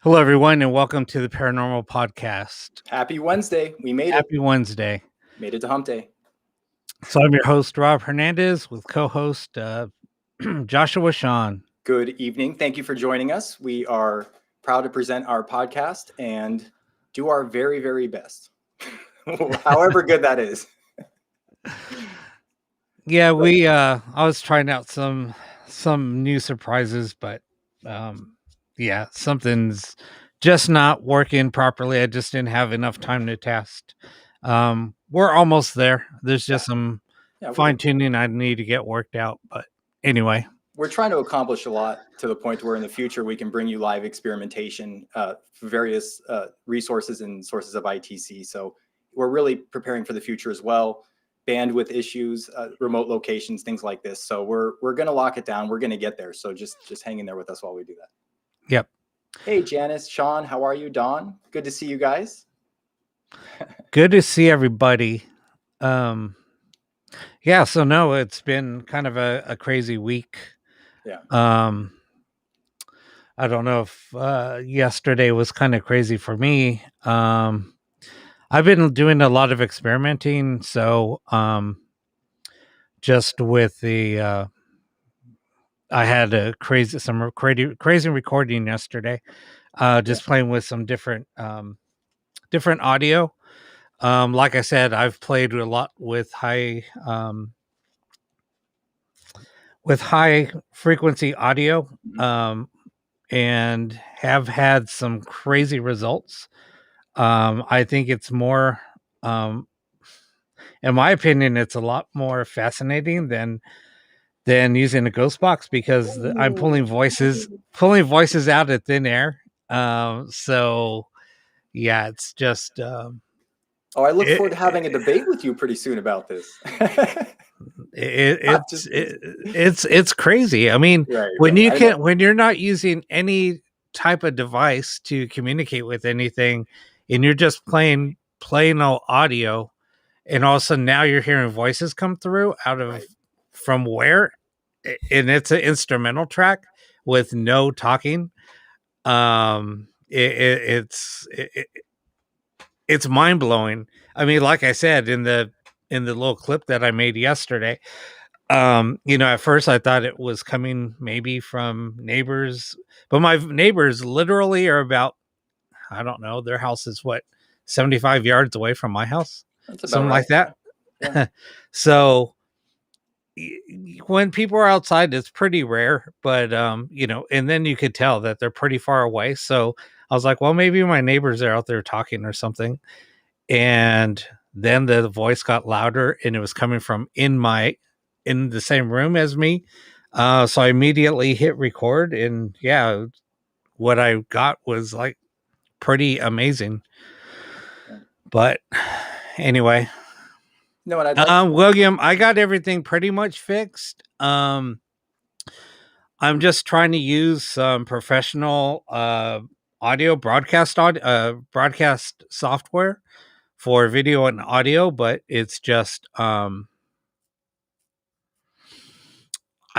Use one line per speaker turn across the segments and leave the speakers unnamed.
Hello, everyone, and welcome to the Paranormal Podcast.
Happy Wednesday. We made it.
Happy Wednesday.
Made it to hump day.
So, I'm your host, Rob Hernandez, with co host Joshua Sean.
Good evening. Thank you for joining us. We are proud to present our podcast and do our very, very best, however good that is.
Yeah, I was trying out some new surprises, but yeah, something's just not working properly. I just didn't have enough time to test. We're almost there. There's just some fine tuning I need to get worked out, but anyway.
We're trying to accomplish a lot to the point where in the future we can bring you live experimentation for various resources and sources of ITC. So we're really preparing for the future as well. Bandwidth issues, remote locations, things like this. So we're going to lock it down. We're going to get there. So just hang in there with us while we do that.
Yep.
Hey, Janice, Sean, how are you? Dawn, good to see you guys.
Good to see everybody. Yeah, so no, it's been kind of a crazy week.
Yeah.
I don't know if yesterday was kind of crazy for me. I've been doing a lot of experimenting, so just with the I had a crazy recording yesterday. Just playing with some different audio. Like I said, I've played a lot with high frequency audio, and have had some crazy results. I think it's more, in my opinion, it's a lot more fascinating than using a ghost box, because I'm pulling voices out of thin air. So yeah, it's just.
I look forward to having a debate with you pretty soon about this.
It's crazy. I mean, when you're not using any type of device to communicate with anything, and you're just playing audio, and all of a sudden now you're hearing voices come through out of from where, and it's an instrumental track with no talking. It's mind blowing. I mean, like I said in the little clip that I made yesterday, at first I thought it was coming maybe from neighbors, but my neighbors literally are about, I don't know, their house is 75 yards away from my house, something like that. Yeah. So when people are outside, it's pretty rare, but and then you could tell that they're pretty far away. So I was like, well, maybe my neighbors are out there talking or something. And then the voice got louder, and it was coming from in the same room as me. So I immediately hit record, and yeah, what I got was like pretty amazing. But anyway,
no,
William, I got everything pretty much fixed. I'm just trying to use some professional audio broadcast software for video and audio, but it's just I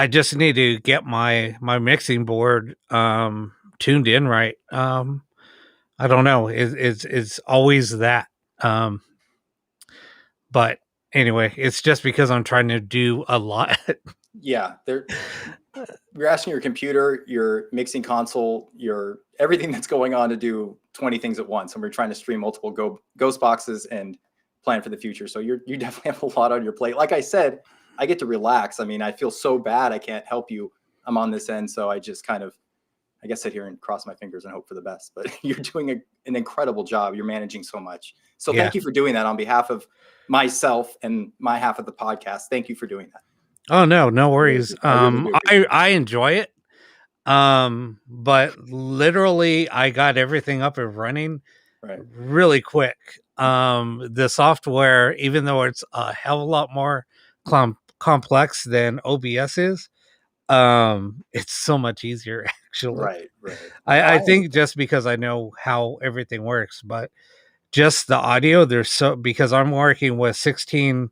just need to get my mixing board tuned in right. I don't know. It's always that. But anyway, it's just because I'm trying to do a lot.
Yeah, you're asking your computer, your mixing console, your everything that's going on to do 20 things at once, and we're trying to stream multiple ghost boxes and plan for the future. So you definitely have a lot on your plate. Like I said, I get to relax. I mean, I feel so bad I can't help you. I'm on this end, so I just kind of, I guess, sit here and cross my fingers and hope for the best. But you're doing an incredible job. You're managing so much. So Thank you for doing that on behalf of myself and my half of the podcast. Thank you for doing that.
Oh, no worries. I enjoy it. But literally I got everything up and running really quick. The software, even though it's a hell of a lot more complex than OBS is, it's so much easier actually.
Right.
I think just because I know how everything works, but just the audio, because I'm working with 16,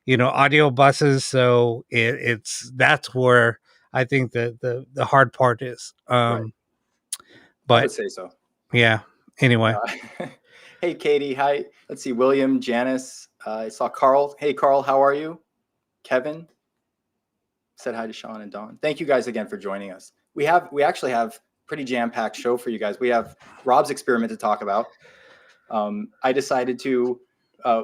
audio buses. So that's where I think the hard part is.
But I would say so.
Yeah. Anyway.
Hey, Katie. Hi. Let's see. William, Janice. I saw Carl. Hey, Carl. How are you? Kevin said hi to Sean and Don. Thank you guys again for joining us. We actually have pretty jam-packed show for you guys. We have Rob's experiment to talk about. I decided to,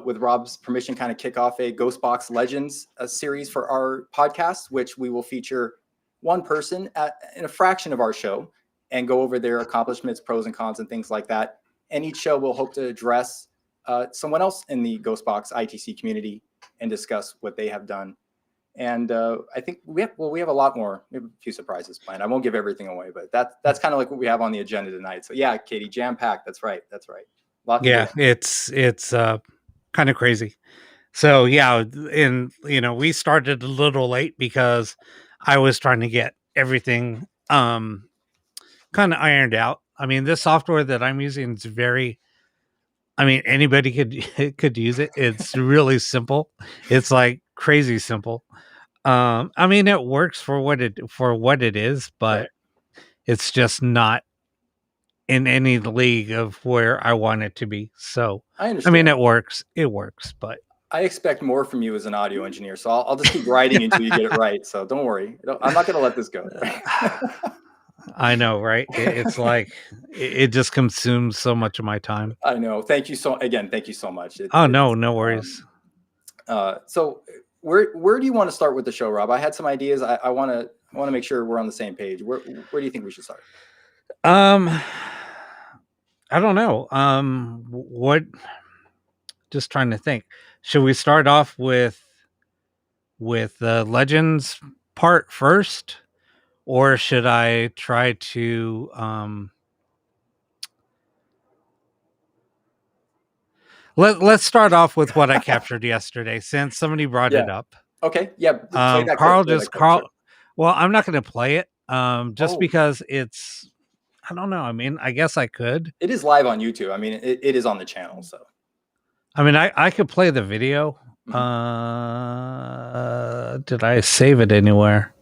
with Rob's permission, kind of kick off a Ghost Box Legends series for our podcast, which we will feature one person in a fraction of our show and go over their accomplishments, pros and cons, and things like that. And each show will hope to address someone else in the Ghost Box ITC community and discuss what they have done. And I think we have a lot more. We have a few surprises planned. I won't give everything away, but that's kind of like what we have on the agenda tonight. So yeah, Katie, jam packed. That's right.
Yeah, it's kind of crazy. So yeah, and we started a little late because I was trying to get everything kind of ironed out. I mean, this software that I'm using is very, I mean, anybody could use it. It's really simple. It's like crazy simple. I mean, it works for what it is, but
Right.
it's just not in any league of where I want it to be. So
I understand.
I mean, it works, but
I expect more from you as an audio engineer, so I'll just keep writing until you get it right. So don't worry. I'm not going to let this go.
I know, right? It's like it just consumes so much of my time.
I know. Thank you so much.
No worries.
So where do you want to start with the show, Rob? I had some ideas. I want to make sure we're on the same page. Where do you think we should start?
I don't know. What? Just trying to think. Should we start off with the legends part first, or should I try to let's start off with what I captured yesterday, since somebody brought it up.
Okay. Yeah.
Carl. Well, I'm not going to play it. Just
Oh.
because it's, I don't know. I mean, I guess I could.
It is live on YouTube. I mean, it is on the channel. So,
I mean, I could play the video.
Mhm.
Did I save it anywhere?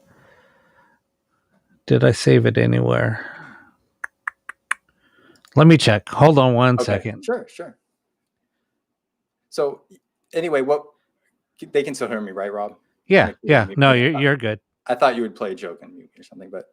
Let me check. Hold on one second.
Sure. So anyway, they can still hear me, right, Rob?
Yeah. No, you're good.
I thought you would play a joke and mute or something, but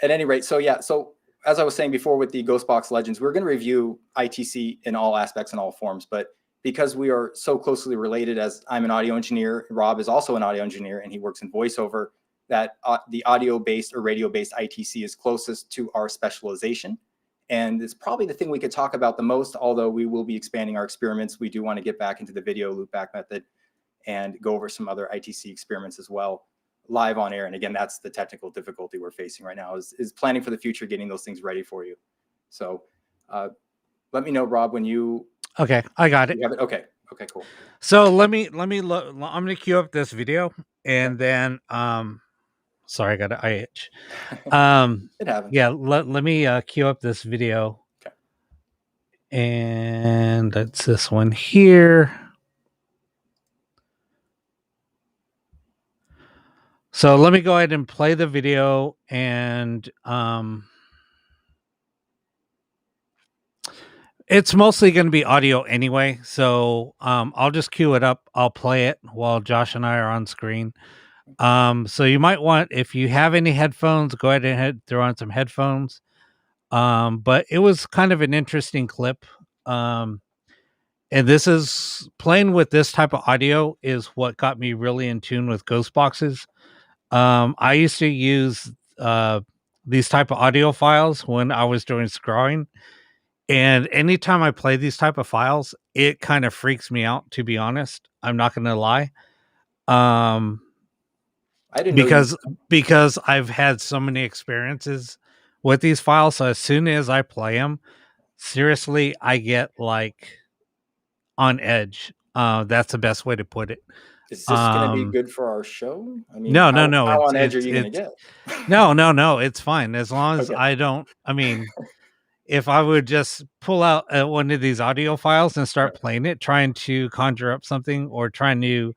at any rate, so yeah. So as I was saying before with the Ghost Box Legends, we're going to review ITC in all aspects and all forms, but because we are so closely related, as I'm an audio engineer, Rob is also an audio engineer, and he works in voiceover, that the audio-based or radio-based ITC is closest to our specialization. And it's probably the thing we could talk about the most, although we will be expanding our experiments. We do want to get back into the video loopback method and go over some other ITC experiments as well, live on air. And again, that's the technical difficulty we're facing right now, is planning for the future, getting those things ready for you. So let me know, Rob, when you...
Okay, I got it.
Okay, cool.
So let me look. I'm going to queue up this video, and then sorry, I got an itch.
It happens.
Yeah, let me queue up this video.
Okay.
And that's this one here. So let me go ahead and play the video, and it's mostly going to be audio anyway. So I'll just queue it up. I'll play it while Josh and I are on screen. So you might want, if you have any headphones, go ahead and throw on some headphones. But it was kind of an interesting clip. And this is, playing with this type of audio is what got me really in tune with ghost boxes. I used to use these type of audio files when I was doing scrolling. And anytime I play these type of files, it kind of freaks me out, to be honest. I'm not going to lie.
I didn't
know because I've had so many experiences with these files. So as soon as I play them, seriously, I get like on edge. That's the best way to put it.
Is this going to be good for our show? I mean,
no.
How on edge are you going to get?
No. It's fine as long as I don't. I mean, if I would just pull out one of these audio files and start playing it, trying to conjure up something or trying to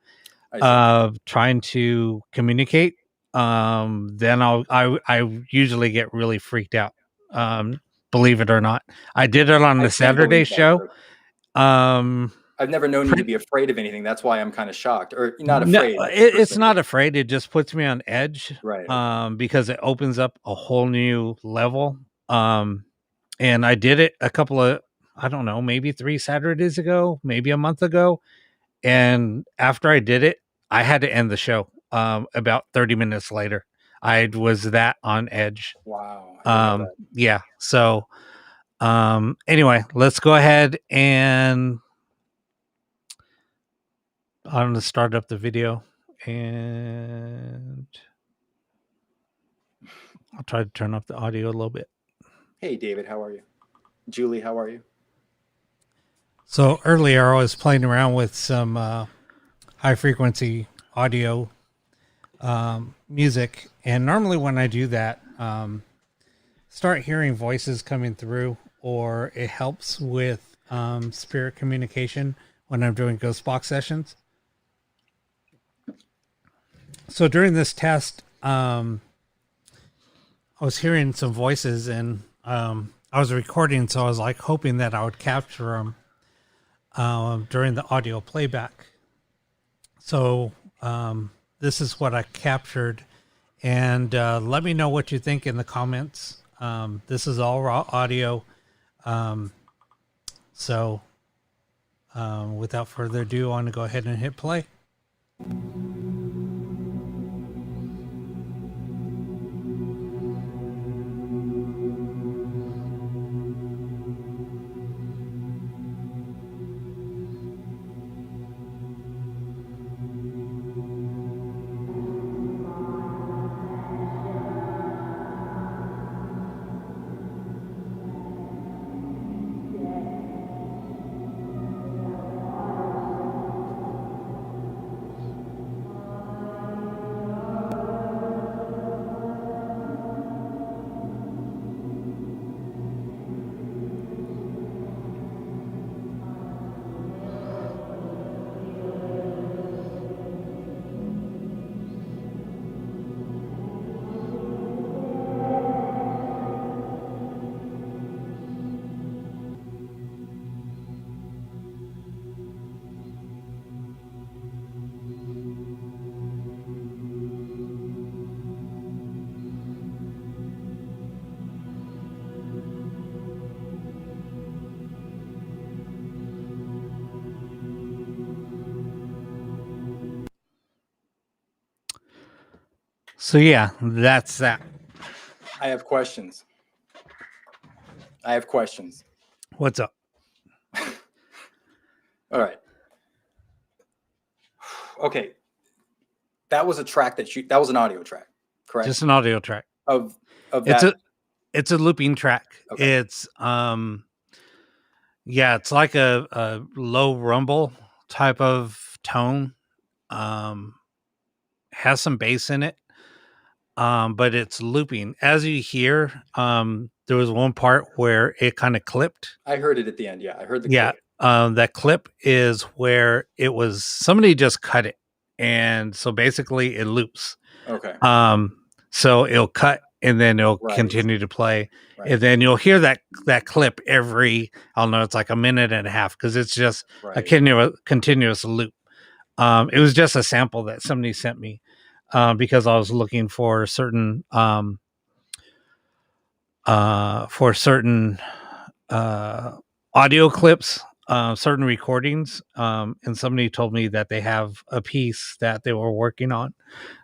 communicate, then I usually get really freaked out. believe it or not. I did it on
I
the
can't
Saturday
believe that,
show.
but
Um,
I've never known you to be afraid of anything. That's why I'm kind of shocked, or not
no,
afraid per
it's
se.
not afraid. It just puts me on edge.
Right. Okay.
Because it opens up a whole new level. And I did it a couple of, I don't know, maybe 3 Saturdays ago, maybe a month ago. And after I did it, I had to end the show. About 30 minutes later, I was that on edge.
Wow. I didn't know that.
Yeah. So, anyway, let's go ahead and I'm going to start up the video and I'll try to turn up the audio a little bit.
Hey, David, how are you? Julie, how are you?
So earlier I was playing around with some high frequency audio music. And normally when I do that, start hearing voices coming through, or it helps with spirit communication when I'm doing ghost box sessions. So during this test, I was hearing some voices, and I was recording, so I was like hoping that I would capture them during the audio playback. So this is what I captured, and let me know what you think in the comments. This is all raw audio. So without further ado, I want to go ahead and hit play. So yeah, that's that.
I have questions.
What's up?
All right. Okay. That was a track that was an audio track, correct?
Just an audio track.
Of that.
It's a looping track.
Okay.
It's yeah, it's like a low rumble type of tone. Has some bass in it. But it's looping. As you hear, there was one part where it kind of clipped.
I heard it at the end. Yeah, I heard the
clip. That clip is where it was somebody just cut it, and so basically it loops.
Okay.
So it'll cut and then it'll continue to play, and then you'll hear that clip every, I don't know, it's like a minute and a half because it's just a continuous loop. It was just a sample that somebody sent me. Because I was looking for certain audio clips, certain recordings, and somebody told me that they have a piece that they were working on.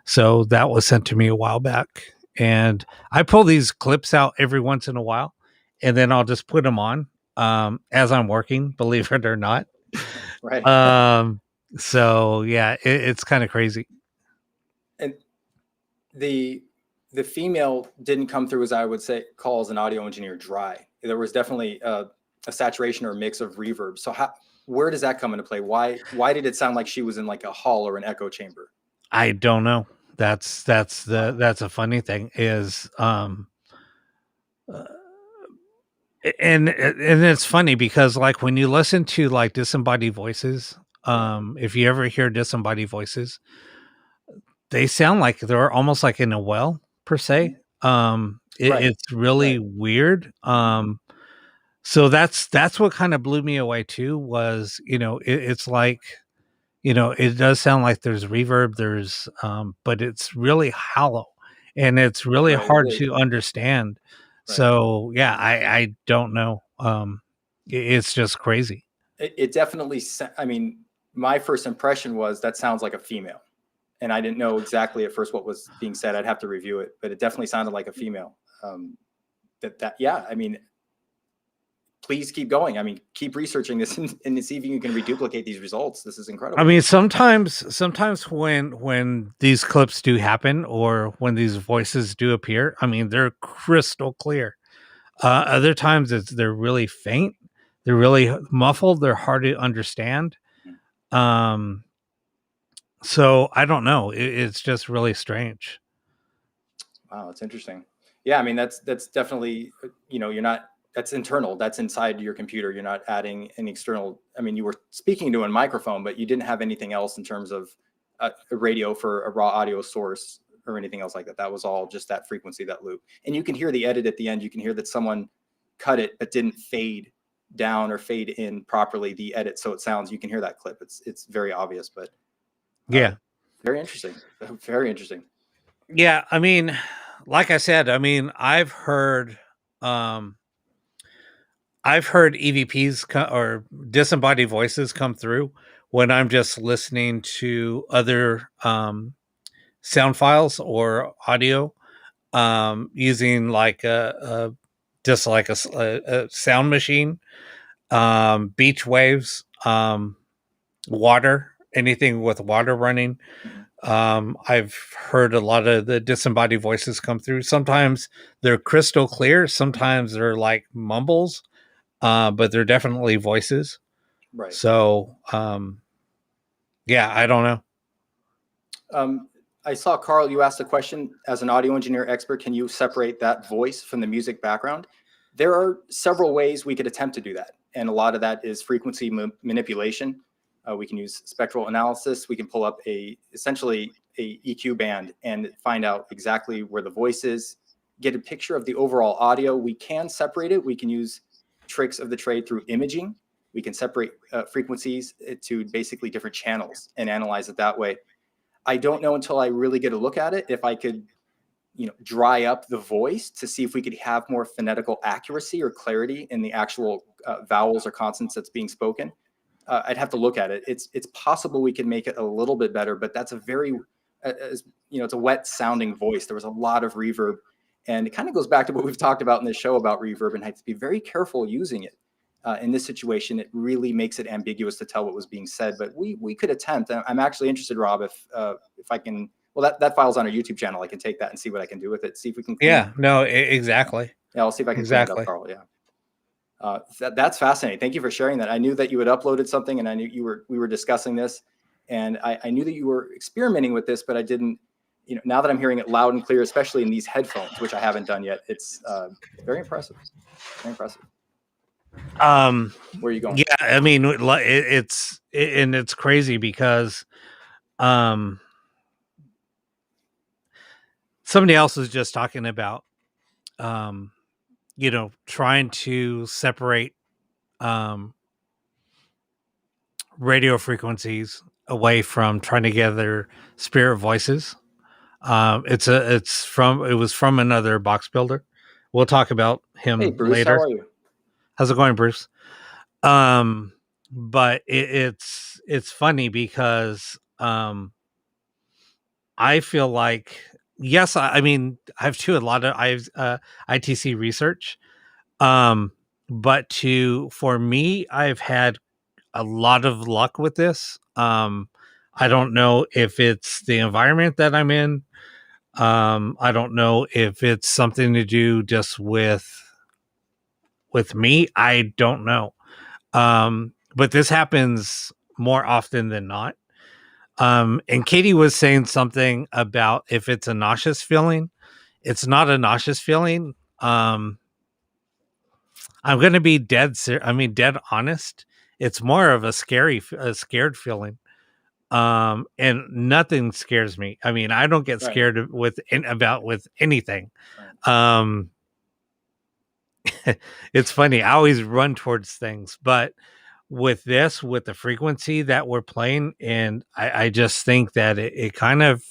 So that was sent to me a while back, and I pull these clips out every once in a while, and then I'll just put them on as I'm working, believe it or not.
Right.
So yeah, it's kind of crazy.
And the female didn't come through, as I would say, call as an audio engineer, dry. There was definitely a saturation or a mix of reverb. So where does that come into play? Why did it sound like she was in like a hall or an echo chamber?
I don't know. That's a funny thing is, and it's funny because like when you listen to like disembodied voices, if you ever hear disembodied voices, they sound like they're almost like in a well per se.
Right.
It's really
Right.
weird. So that's what kind of blew me away too was, it's like, it does sound like there's reverb, but it's really hollow and it's really
Right. It
hard
is.
to understand.
Right.
So yeah, I don't know. It's just crazy.
It definitely. I mean, my first impression was that sounds like a female, and I didn't know exactly at first what was being said. I'd have to review it, but it definitely sounded like a female. Yeah. I mean, please keep going. I mean, keep researching this and see if you can reduplicate these results. This is
I
incredible.
mean, sometimes when these clips do happen or when these voices do appear, I mean, they're crystal clear. Other times they're really faint, they're really muffled, they're hard to understand. Um, so I don't know. It's just really strange.
Wow, that's interesting. Yeah, I mean that's definitely you're not that's internal. That's inside your computer. You're not adding any external. I mean, you were speaking to a microphone, but you didn't have anything else in terms of a radio for a raw audio source or anything else like that. That was all just that frequency, that loop. And you can hear the edit at the end. You can hear that someone cut it but didn't fade down or fade in properly the edit, so it sounds. You can hear that clip. It's very obvious, but
Yeah.
very interesting. Very interesting.
Yeah, I mean, like I said, I mean, um I've heard EVPs or disembodied voices come through when I'm just listening to other sound files or audio using like a just like a sound machine, beach waves, water, anything with water running. I've heard a lot of the disembodied voices come through. Sometimes they're crystal clear, sometimes they're like mumbles, but they're definitely voices.
Right.
So, yeah, I don't know.
I saw, Carl, you asked a question. As an audio engineer expert, can you separate that voice from the music background? There are several ways we could attempt to do that. And a lot of that is frequency manipulation. We can use spectral analysis. We can pull up essentially a EQ band and find out exactly where the voice is, get a picture of the overall audio. We can separate it. We can use tricks of the trade through imaging. We can separate frequencies to basically different channels and analyze it that way. I don't know until I really get a look at it if I could, dry up the voice to see if we could have more phonetical accuracy or clarity in the actual vowels or consonants that's being spoken. I'd have to look at it. It's possible we can make it a little bit better, but that's a very, it's a wet sounding voice. There was a lot of reverb, and it kind of goes back to what we've talked about in this show about reverb and have to be very careful using it. In this situation, it really makes it ambiguous to tell what was being said, but we could attempt. I'm actually interested, Rob, if I can. Well, that file's on our YouTube channel. I can take that and see what I can do with it. See if we can.
Yeah, no, exactly.
Yeah, I'll see if I can clean it up,
Exactly.
Carl. Yeah, that's fascinating. Thank you for sharing that. I knew that you had uploaded something, and I knew we were discussing this, and I knew that you were experimenting with this, but I didn't. Now that I'm hearing it loud and clear, especially in these headphones, which I haven't done yet, it's very impressive. Very impressive. Where are you going?
Yeah, I mean, it's crazy because somebody else was just talking about trying to separate radio frequencies away from trying to gather spirit voices. It was from another box builder. We'll talk about him
Hey, Bruce, how
later.
are you?
How's it going, Bruce? But it's funny because I feel like, yes, I mean, I've do a lot of ITC research, but for me, I've had a lot of luck with this. I don't know if it's the environment that I'm in. I don't know if it's something to do just with me. I don't know. But this happens more often than not. And Katie was saying something about if it's a nauseous feeling. It's not a nauseous feeling. I'm going to be dead honest. It's more of a scared feeling. And nothing scares me. I mean, I don't get scared with anything. it's funny. I always run towards things, but with this, with the frequency that we're playing, and I just think that it kind of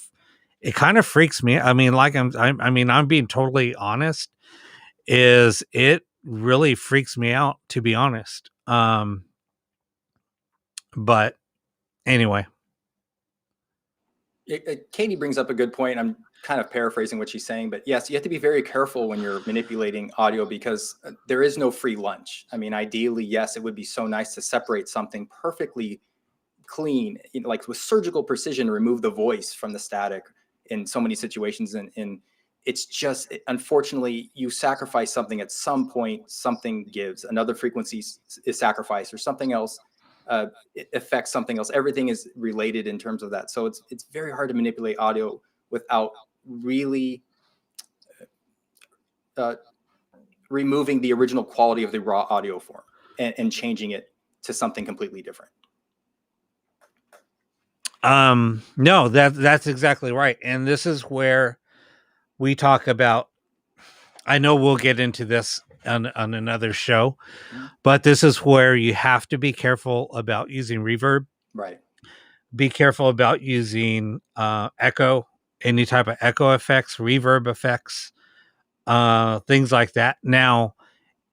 freaks me. I mean, like I mean, I'm being totally honest. Is it really freaks me out, to be honest? But anyway,
Katie brings up a good point. I'm kind of paraphrasing what she's saying, but yes, you have to be very careful when you're manipulating audio because there is no free lunch. I mean, ideally, yes, it would be so nice to separate something perfectly clean, like with surgical precision, remove the voice from the static in so many situations. And it's just, unfortunately, you sacrifice something at some point, something gives, another frequency is sacrificed or something else it affects something else. Everything is related in terms of that. So it's very hard to manipulate audio without really removing the original quality of the raw audio form and changing it to something completely different.
No, that's exactly right. And this is where we talk about, I know we'll get into this on another show, but this is where you have to be careful about using reverb.
Right.
Be careful about using echo, any type of echo effects, reverb effects, things like that. Now,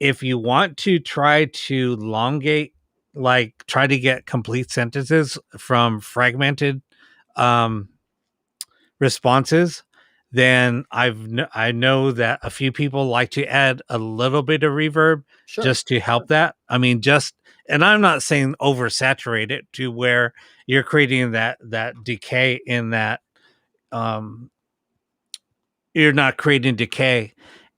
if you want to try to elongate, like try to get complete sentences from fragmented responses, then I know that a few people like to add a little bit of reverb just to help that. I mean, and I'm not saying oversaturate it to where you're creating that decay in that you're not creating decay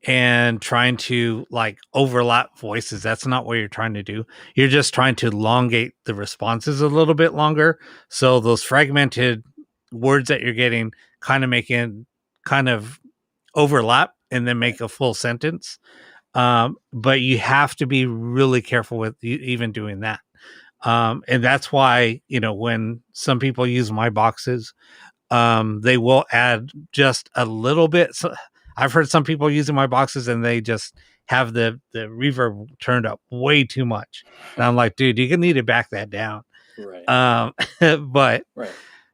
and trying to like overlap voices. That's not what you're trying to do. You're just trying to elongate the responses a little bit longer. So those fragmented words that you're getting kind of overlap and then make a full sentence. But you have to be really careful with even doing that. And that's why, when some people use my boxes, they will add just a little bit. So I've heard some people using my boxes and they just have the reverb turned up way too much. And I'm like, dude, you need to back that down.
Right.
But,
right.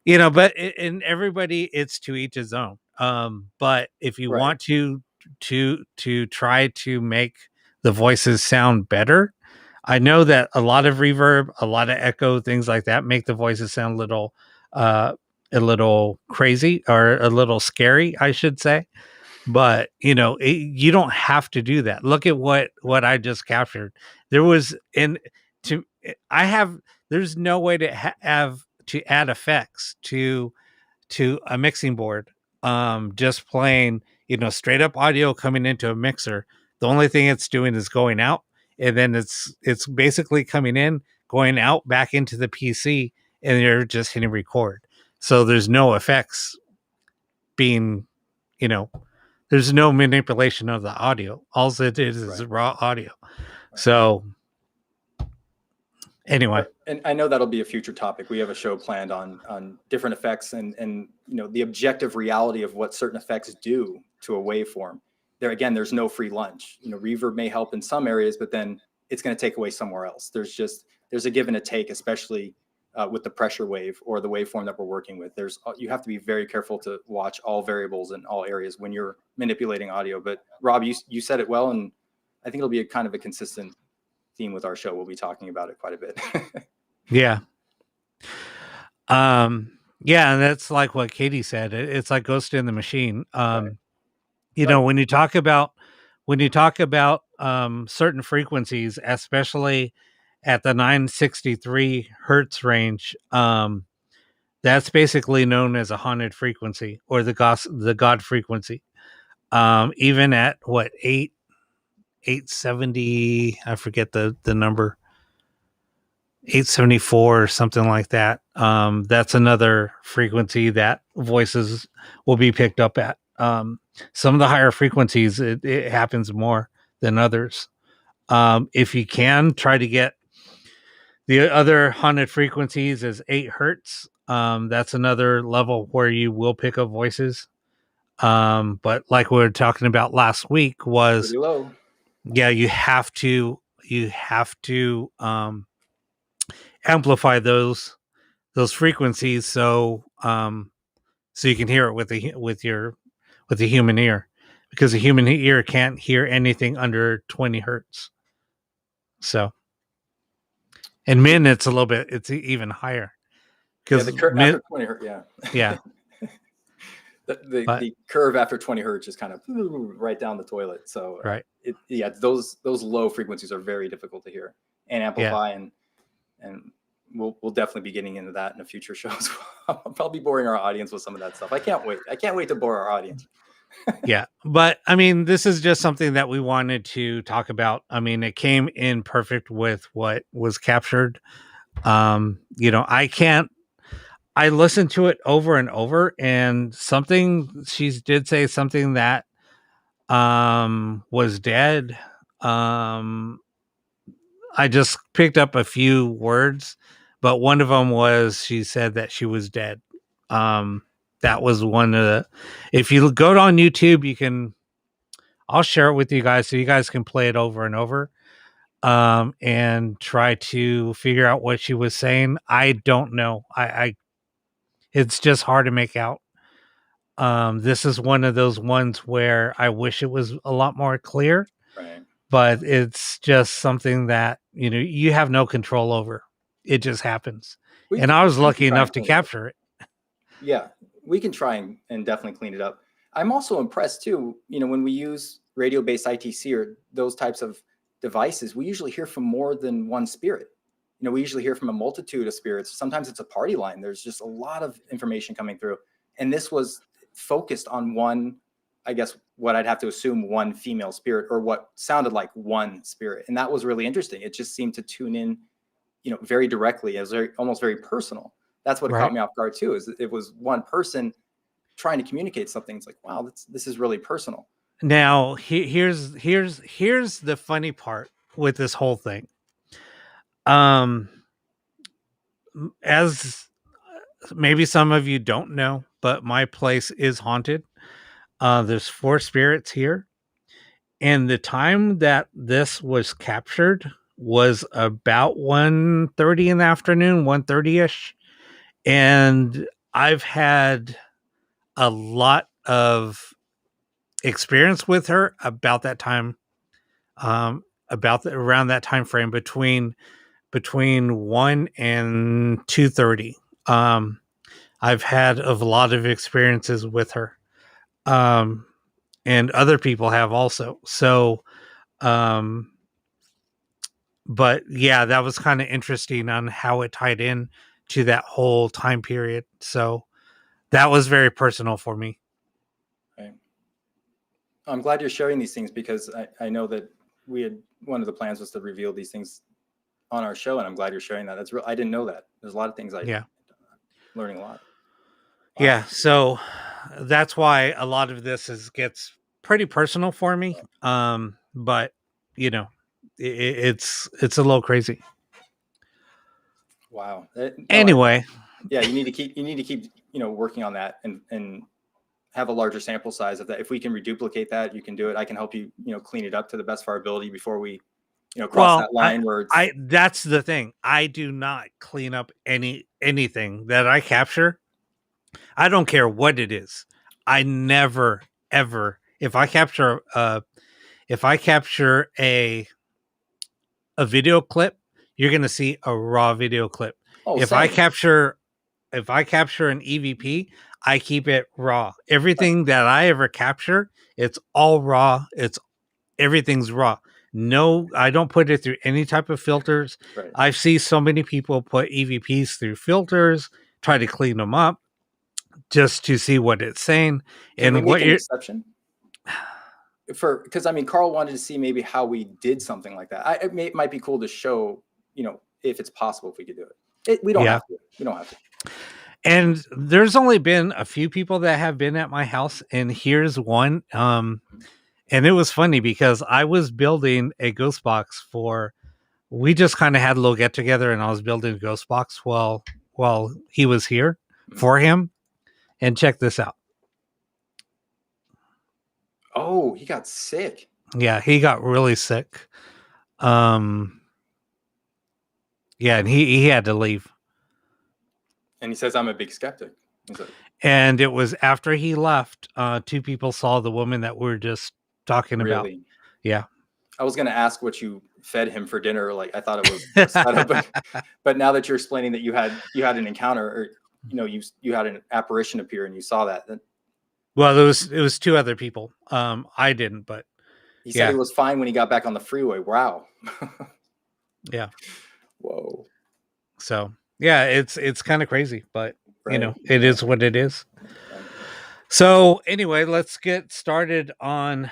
But in everybody, it's to each his own. But if you want to try to make the voices sound better, I know that a lot of reverb, a lot of echo, things like that make the voices sound a little crazy or a little scary, I should say. But you don't have to do that. Look at what I just captured. There's no way to have to add effects to a mixing board. Just playing, straight up audio coming into a mixer. The only thing it's doing is going out, and then it's basically coming in, going out back into the PC, and you're just hitting record. So there's no effects being, there's no manipulation of the audio. All it is raw audio. So anyway.
And I know that'll be a future topic. We have a show planned on different effects and the objective reality of what certain effects do to a waveform. There's no free lunch. Reverb may help in some areas, but then it's going to take away somewhere else. There's a give and a take, especially with the pressure wave or the waveform that we're working with. You have to be very careful to watch all variables in all areas when you're manipulating audio. But Rob, you said it well, and I think it'll be a kind of a consistent theme with our show. We'll be talking about it quite a bit.
Yeah. Yeah, and that's like what Katie said. It's like Ghost in the Machine. When you talk about certain frequencies, especially at the 963 hertz range, that's basically known as a haunted frequency or the God frequency. Even at 870, I forget the number, 874 or something like that. That's another frequency that voices will be picked up at. Some of the higher frequencies, it happens more than others. If you can try to get the other haunted frequencies is 8 hertz. That's another level where you will pick up voices. But like we were talking about last week was
pretty low.
Yeah, you have to amplify those frequencies so you can hear it with the human ear, because the human ear can't hear anything under 20 hertz. So, and men, it's even higher
Yeah,
because
after
men,
20 hertz, yeah.
yeah, but
The curve after 20 hertz is kind of right down the toilet. So
right,
those low frequencies are very difficult to hear and
yeah.
amplify, and we'll definitely be getting into that in a future show as well. I'll probably boring our audience with some of that stuff. I can't wait to bore our audience.
Yeah, but I mean, this is just something that we wanted to talk about. I mean, it came in perfect with what was captured. I can't. I listened to it over and over, and she did say something that was dead. Um, I just picked up a few words, but one of them was she said that she was dead. Um, that was one of the. If you go on YouTube, you can. I'll share it with you guys so you guys can play it over and over, and try to figure out what she was saying. I don't know. I it's just hard to make out. This is one of those ones where I wish it was a lot more clear,
Right.
but it's just something that you have no control over. It just happens. And I was
We can
lucky
try
enough
and
to
clean it up.
capture it.
Yeah, we can try and definitely clean it up. I'm also impressed too, when we use radio-based ITC or those types of devices, we usually hear from more than one spirit. We usually hear from a multitude of spirits. Sometimes it's a party line. There's just a lot of information coming through. And this was focused on one, I guess, what I'd have to assume one female spirit, or what sounded like one spirit. And that was really interesting. It just seemed to tune in, very directly, as almost very personal. That's what caught
Right.
me off guard too, is it was one person trying to communicate something. It's like, wow, this is really personal.
Now, here's the funny part with this whole thing. Um, as maybe some of you don't know, but my place is haunted. There's 4 spirits here, and the time that this was captured was about 1:30 in the afternoon, 1:30ish, and I've had a lot of experience with her about that time, around that time frame between 1 and 2:30. I've had a lot of experiences with her, um, and other people have also. So, um, but yeah, that was kind of interesting on how it tied in to that whole time period. So that was very personal for me.
Right. I'm glad you're sharing these things, because I know that one of the plans was to reveal these things on our show, and I'm glad you're sharing that. That's real. I didn't know that. There's a lot of things
Yeah.
learning a lot. Wow.
Yeah. So that's why a lot of this gets pretty personal for me. But it's a little crazy.
Wow.
Anyway,
Yeah, you need to keep working on that, and have a larger sample size of that. If we can reduplicate that, you can do it. I can help you clean it up to the best of our ability before we cross that line where it's
I that's the thing. I do not clean up anything that I capture. I don't care what it is. I never ever if I capture a video clip, you're going to see a raw video clip.
oh
If
same.
if I capture an EVP, I keep it raw. Everything that I ever capture, it's all raw. Everything's raw. No, I don't put it through any type of filters.
Right.
I've seen so many people put EVPs through filters, try to clean them up just to see what it's saying.
Can we
And
make an exception? Because Carl wanted to see maybe how we did something like that. It might be cool to show, if it's possible, if we could do it. We don't have to. We don't have to.
And there's only been a few people that have been at my house, and here's one. And it was funny because I was building a ghost box we just kind of had a little get together, and I was building a ghost box while he was here for him. And check this out.
Oh, he got sick.
Yeah, he got really sick. Um, yeah, and he had to leave.
And he says, I'm a big skeptic. He's like,
And it was after he left, two people saw the woman that we're just talking about.
really?
Yeah.
I was going to ask what you fed him for dinner. Like I thought it was a setup, but now that you're explaining that you had an encounter, or you had an apparition appear and you saw that, then
Well, it was two other people. I didn't, but
he said he
yeah,
was fine when he got back on the freeway. Wow.
yeah.
Whoa.
So yeah, it's kind of crazy, but
Right.
it is what it is.
Right.
So anyway, let's get started on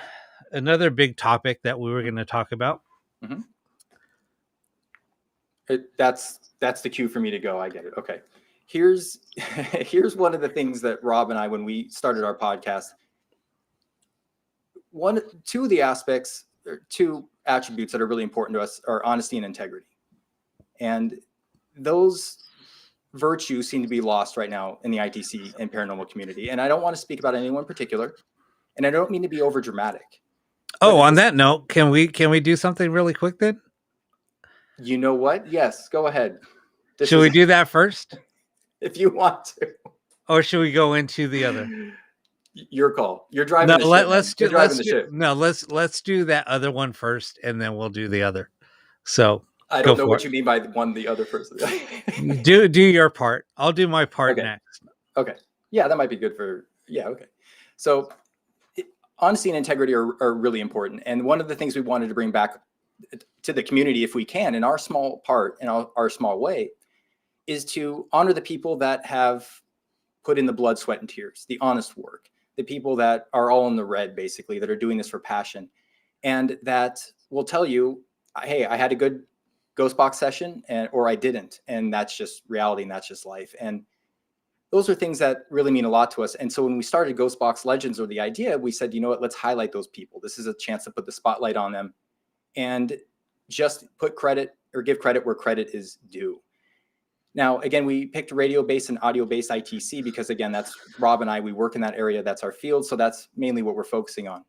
another big topic that we were going to talk about.
Mm-hmm. That's the cue for me to go. I get it. Okay. Here's one of the things that Rob and I, when we started our podcast, two of the aspects, or two attributes that are really important to us are honesty and integrity. And those virtues seem to be lost right now in the ITC and paranormal community. And I don't want to speak about anyone in particular, and I don't mean to be over dramatic.
Oh, on that note, can we do something really quick then?
You know what? Yes, go ahead.
Should we do that first?
If you want to.
Or should we go into the other?
Your call. You're driving the ship.
Let's do that other one first, and then we'll do the other. So
I don't know what you mean by the other person.
do your part. I'll do my part next.
Okay. Yeah, that might be good for. Yeah. Okay. So honesty and integrity are really important, and one of the things we wanted to bring back to the community, if we can, in our small part, in our small way, is to honor the people that have put in the blood, sweat, and tears, the honest work, the people that are all in the red, basically, that are doing this for passion, and that will tell you, hey, I had a good ghost box session, or I didn't, and that's just reality, and that's just life. And those are things that really mean a lot to us. And so when we started Ghost Box Legends, or the idea, we said, you know what, let's highlight those people. This is a chance to put the spotlight on them and just put credit, or give credit where credit is due. Now, again, we picked radio-based and audio-based ITC because, again, that's Rob and I, we work in that area. That's our field. So that's mainly what we're focusing on.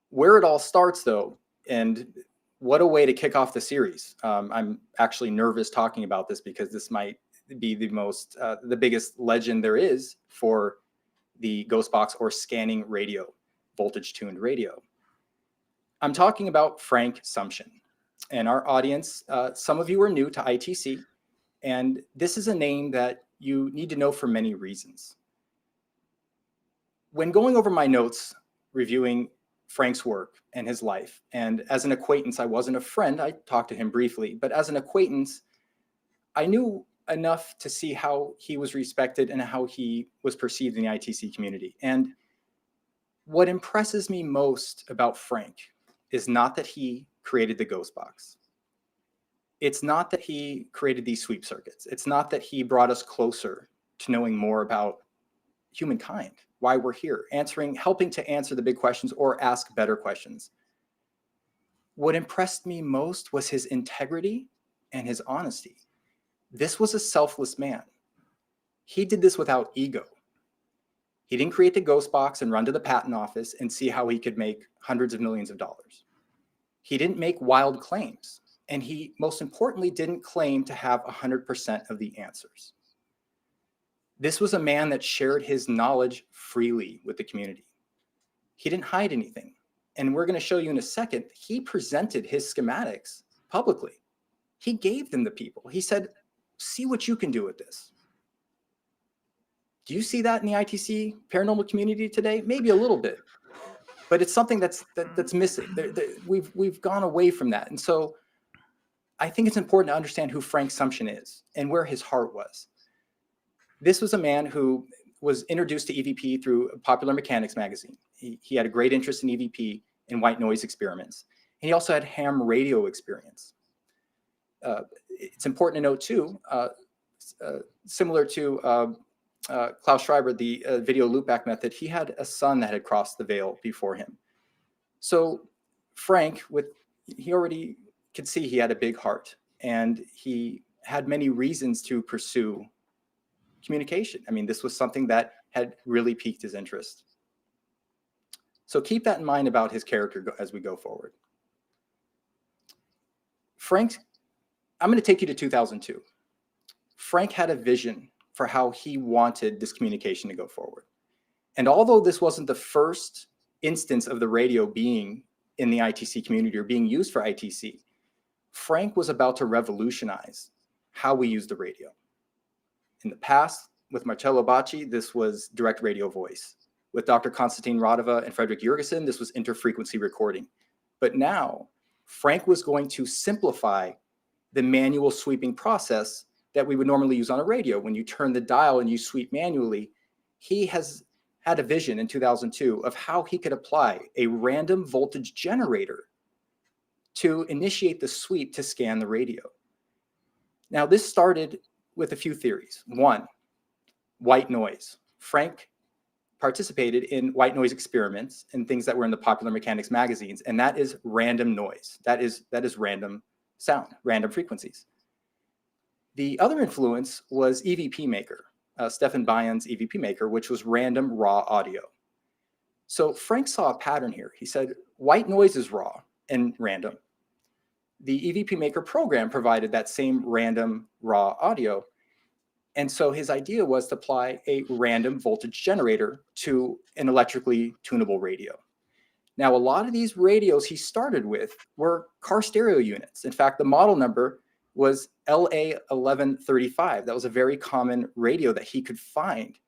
Where it all starts, though, and what a way to kick off the series. I'm actually nervous talking about this because this might be the biggest legend there is for the ghost box or scanning radio, voltage-tuned radio. I'm talking about Frank Sumption. And our audience, some of you are new to ITC, and this is a name that you need to know for many reasons. When going over my notes, reviewing Frank's work and his life, and as an acquaintance, I wasn't a friend, I talked to him briefly, but as an acquaintance, I knew enough to see how he was respected and how he was perceived in the ITC community. And what impresses me most about Frank is not that he created the ghost box. It's not that he created these sweep circuits. It's not that he brought us closer to knowing more about humankind, why we're here, helping to answer the big questions or ask better questions. What impressed me most was his integrity and his honesty. This was a selfless man. He did this without ego. He didn't create the ghost box and run to the patent office and see how he could make hundreds of millions of dollars. He didn't make wild claims. And he, most importantly, didn't claim to have 100% of the answers. This was a man that shared his knowledge freely with the community. He didn't hide anything. And we're going to show you in a second, he presented his schematics publicly. He gave them to people. He said, see what you can do with this. Do you see that in the ITC paranormal community today? Maybe a little bit, but it's something that's missing. We've gone away from that. And so I think it's important to understand who Frank Sumption is and where his heart was. This was a man who was introduced to EVP through Popular Mechanics magazine. He had a great interest in EVP and white noise experiments. And he also had ham radio experience. It's important to note too, similar to Klaus Schreiber, the video loopback method, he had a son that had crossed the veil before him. So Frank, he already could see he had a big heart, and he had many reasons to pursue communication. I mean, this was something that had really piqued his interest. So keep that in mind about his character as we go forward. Frank, I'm going to take you to 2002. Frank had a vision for how he wanted this communication to go forward. And although this wasn't the first instance of the radio being in the ITC community or being used for ITC, Frank was about to revolutionize how we use the radio. In the past, with Marcello Bacci, this was direct radio voice. With Dr. Konstantin Radova and Frederick Jurgensen, this was interfrequency recording. But now, Frank was going to simplify the manual sweeping process that we would normally use on a radio. When you turn the dial and you sweep manually, he has had a vision in 2002 of how he could apply a random voltage generator to initiate the sweep to scan the radio. Now, this started with a few theories. One, white noise. Frank participated in white noise experiments and things that were in the Popular Mechanics magazines, and that is random noise. That is random sound, random frequencies. The other influence was EVP Maker, Stefan Bayern's EVP Maker, which was random raw audio. So Frank saw a pattern here. He said, white noise is raw and random. The EVP Maker program provided that same random raw audio. And so his idea was to apply a random voltage generator to an electrically tunable radio. Now, a lot of these radios he started with were car stereo units. In fact, the model number was LA1135. That was a very common radio that he could find.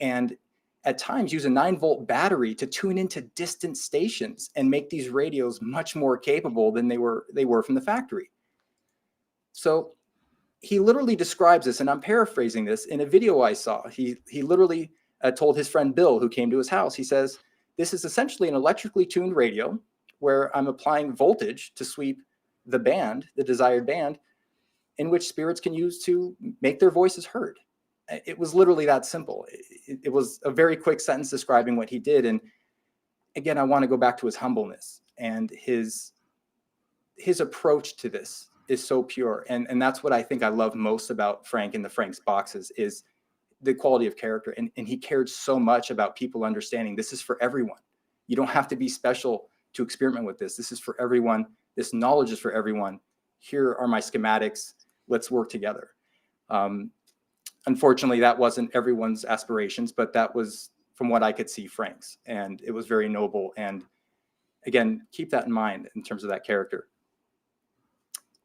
And at times use a 9-volt battery to tune into distant stations and make these radios much more capable than they were from the factory. So he literally describes this, and I'm paraphrasing this, in a video I saw. He literally told his friend Bill, who came to his house, he says, this is essentially an electrically tuned radio where I'm applying voltage to sweep the band, the desired band, in which spirits can use to make their voices heard. It was literally that simple. It was a very quick sentence describing what he did. And again, I want to go back to his humbleness and his approach to this is so pure. And that's what I think I love most about Frank and the Frank's boxes is the quality of character. And he cared so much about people understanding this is for everyone. You don't have to be special to experiment with this. This is for everyone. This knowledge is for everyone. Here are my schematics. Let's work together. Unfortunately, that wasn't everyone's aspirations, but that was, from what I could see, Frank's. And it was very noble. And again, keep that in mind in terms of that character.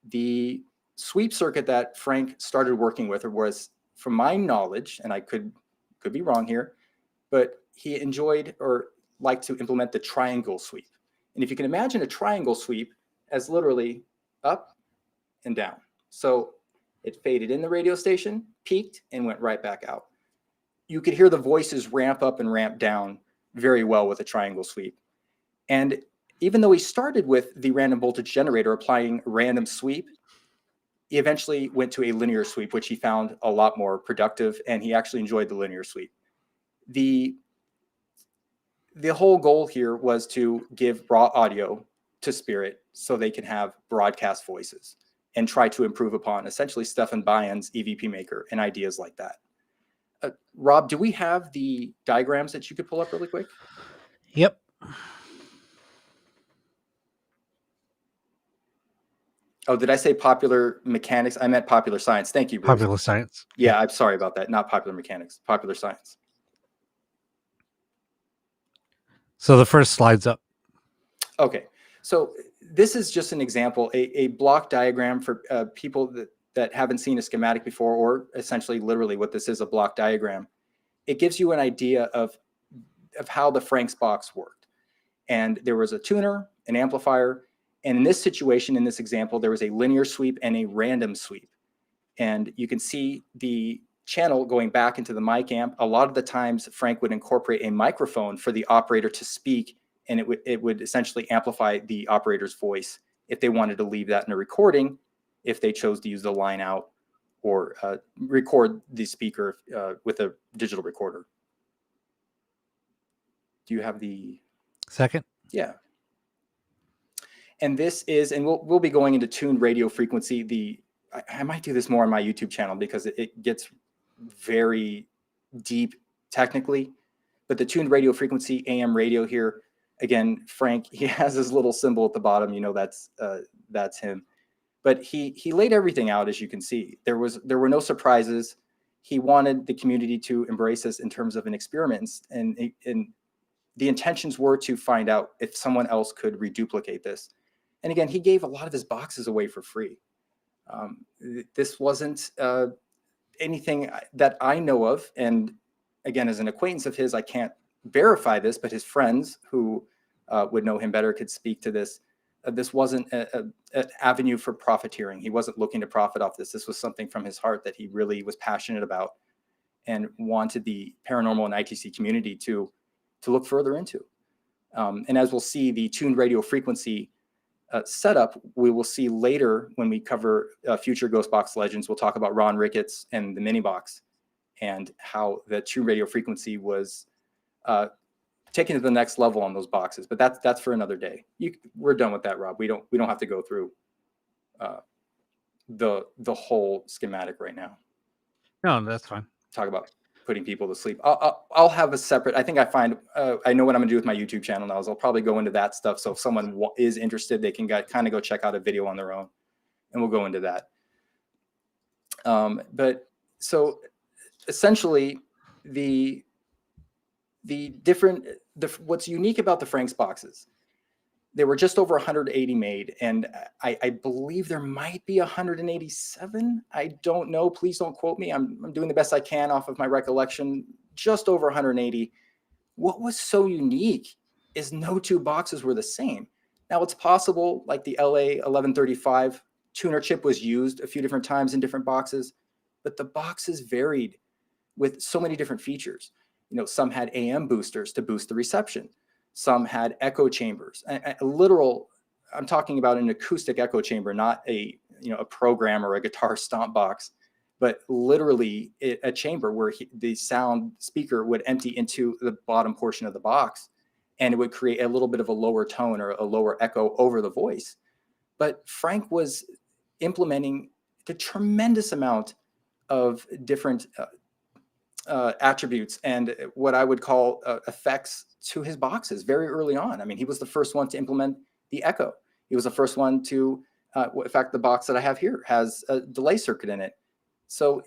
The sweep circuit that Frank started working with was, from my knowledge, and I could be wrong here, but he enjoyed or liked to implement the triangle sweep. And if you can imagine a triangle sweep as literally up and down. So it faded in the radio station, peaked, and went right back out. You could hear the voices ramp up and ramp down very well with a triangle sweep. And even though he started with the random voltage generator applying random sweep, he eventually went to a linear sweep, which he found a lot more productive, and he actually enjoyed the linear sweep. The whole goal here was to give raw audio to spirit so they can have broadcast voices and try to improve upon essentially Stefan Bayern's EVP Maker and ideas like that. Rob, do we have the diagrams that you could pull up really quick?
Yep.
Oh, did I say popular mechanics? I meant popular science. Thank you, Bruce.
Popular science.
Yeah, I'm sorry about that. Not popular mechanics, popular science.
So the first slide's up.
Okay. So this is just an example, a block diagram for people that haven't seen a schematic before, or essentially literally what this is, a block diagram. It gives you an idea of how the Frank's box worked. And there was a tuner, an amplifier, and in this situation, in this example, there was a linear sweep and a random sweep. And you can see the channel going back into the mic amp. A lot of the times, Frank would incorporate a microphone for the operator to speak, and it would essentially amplify the operator's voice if they wanted to leave that in a recording, if they chose to use the line out or record the speaker with a digital recorder. Do you have the
second?
Yeah. And this is, and we'll be going into tuned radio frequency. I might do this more on my YouTube channel because it gets very deep technically, but the tuned radio frequency AM radio here, Again, Frank, he has his little symbol at the bottom. That's him. But he laid everything out, as you can see. There were no surprises. He wanted the community to embrace this in terms of an experiment, and the intentions were to find out if someone else could reduplicate this. And again, he gave a lot of his boxes away for free. This wasn't anything that I know of. And again, as an acquaintance of his, I can't verify this, but his friends who would know him better could speak to this. This wasn't an avenue for profiteering. He wasn't looking to profit off this. This was something from his heart that he really was passionate about and wanted the paranormal and ITC community to look further into. And as we'll see, the tuned radio frequency setup, we will see later when we cover future Ghost Box Legends. We'll talk about Ron Ricketts and the mini box and how the tuned radio frequency was taken to the next level on those boxes. But that's for another day. We're done with that, Rob. We don't have to go through the whole schematic right now.
No, that's fine.
Talk about putting people to sleep. I'll have a separate. I think I know what I'm gonna do with my YouTube channel now is I'll probably go into that stuff. So if someone is interested, they can kind of go check out a video on their own, and we'll go into that. But so essentially, what's unique about the Frank's boxes, there were just over 180 made, and I believe there might be 187. I don't know. Please don't quote me. I'm doing the best I can off of my recollection. Just over 180. What was so unique is no two boxes were the same. Now it's possible, like the LA 1135 tuner chip was used a few different times in different boxes, but the boxes varied with so many different features. Some had AM boosters to boost the reception. Some had echo chambers, I'm talking about an acoustic echo chamber, not a program or a guitar stomp box, but literally a chamber where the sound speaker would empty into the bottom portion of the box, and it would create a little bit of a lower tone or a lower echo over the voice. But Frank was implementing a tremendous amount of different attributes and what I would call effects to his boxes very early on. I mean, he was the first one to implement the echo. He was the first one to, in fact, the box that I have here has a delay circuit in it. So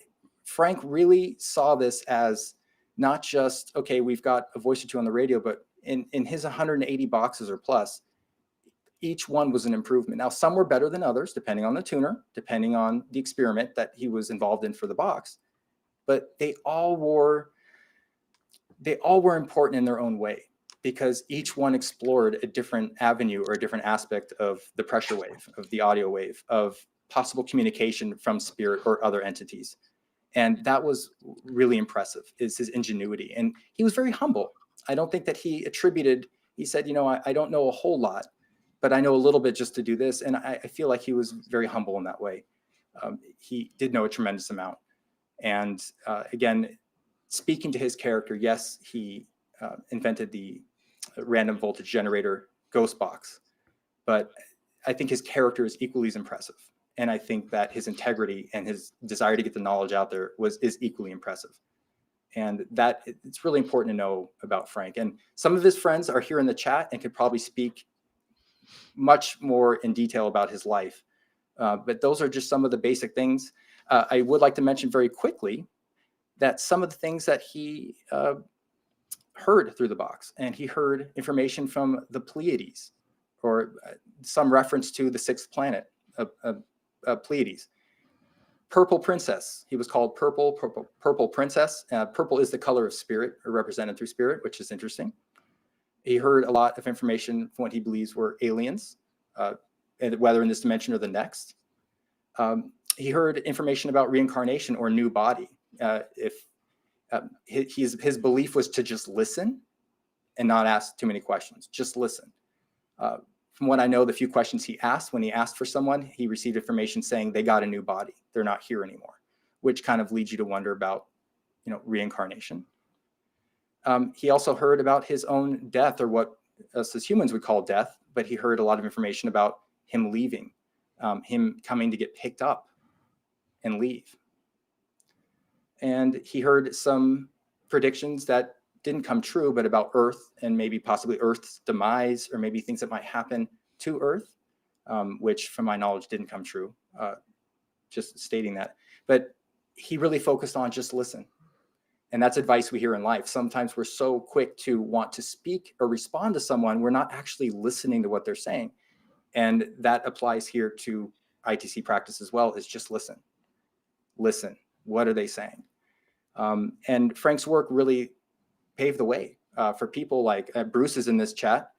Frank really saw this as not just, okay, we've got a voice or two on the radio, but in his 180 boxes or plus, each one was an improvement. Now, some were better than others, depending on the tuner, depending on the experiment that he was involved in for the box. But they all were important in their own way, because each one explored a different avenue or a different aspect of the pressure wave, of the audio wave, of possible communication from spirit or other entities. And that was really impressive, is his ingenuity. And he was very humble. I don't think that he said, I don't know a whole lot, but I know a little bit just to do this. And I feel like he was very humble in that way. He did know a tremendous amount. And again, speaking to his character, yes, he invented the random voltage generator ghost box, but I think his character is equally as impressive. And I think that his integrity and his desire to get the knowledge out there is equally impressive. And that it's really important to know about Frank. And some of his friends are here in the chat and could probably speak much more in detail about his life. But those are just some of the basic things. I would like to mention very quickly that some of the things that he heard through the box, and he heard information from the Pleiades, or some reference to the sixth planet, Pleiades. Purple Princess. He was called Purple Princess. Purple is the color of spirit, or represented through spirit, which is interesting. He heard a lot of information from what he believes were aliens, whether in this dimension or the next. He heard information about reincarnation or new body. His belief was to just listen and not ask too many questions, just listen. From what I know, the few questions he asked, when he asked for someone, he received information saying they got a new body. They're not here anymore, which kind of leads you to wonder about, reincarnation. He also heard about his own death, or what us as humans would call death, but he heard a lot of information about him leaving, him coming to get picked up and leave. And he heard some predictions that didn't come true, but about Earth and maybe possibly Earth's demise, or maybe things that might happen to Earth, which from my knowledge didn't come true. Just stating that. But he really focused on just listen. And that's advice we hear in life. Sometimes we're so quick to want to speak or respond to someone, we're not actually listening to what they're saying. And that applies here to ITC practice as well, is just listen. Listen. What are they saying? And Frank's work really paved the way for people like Bruce is in this chat,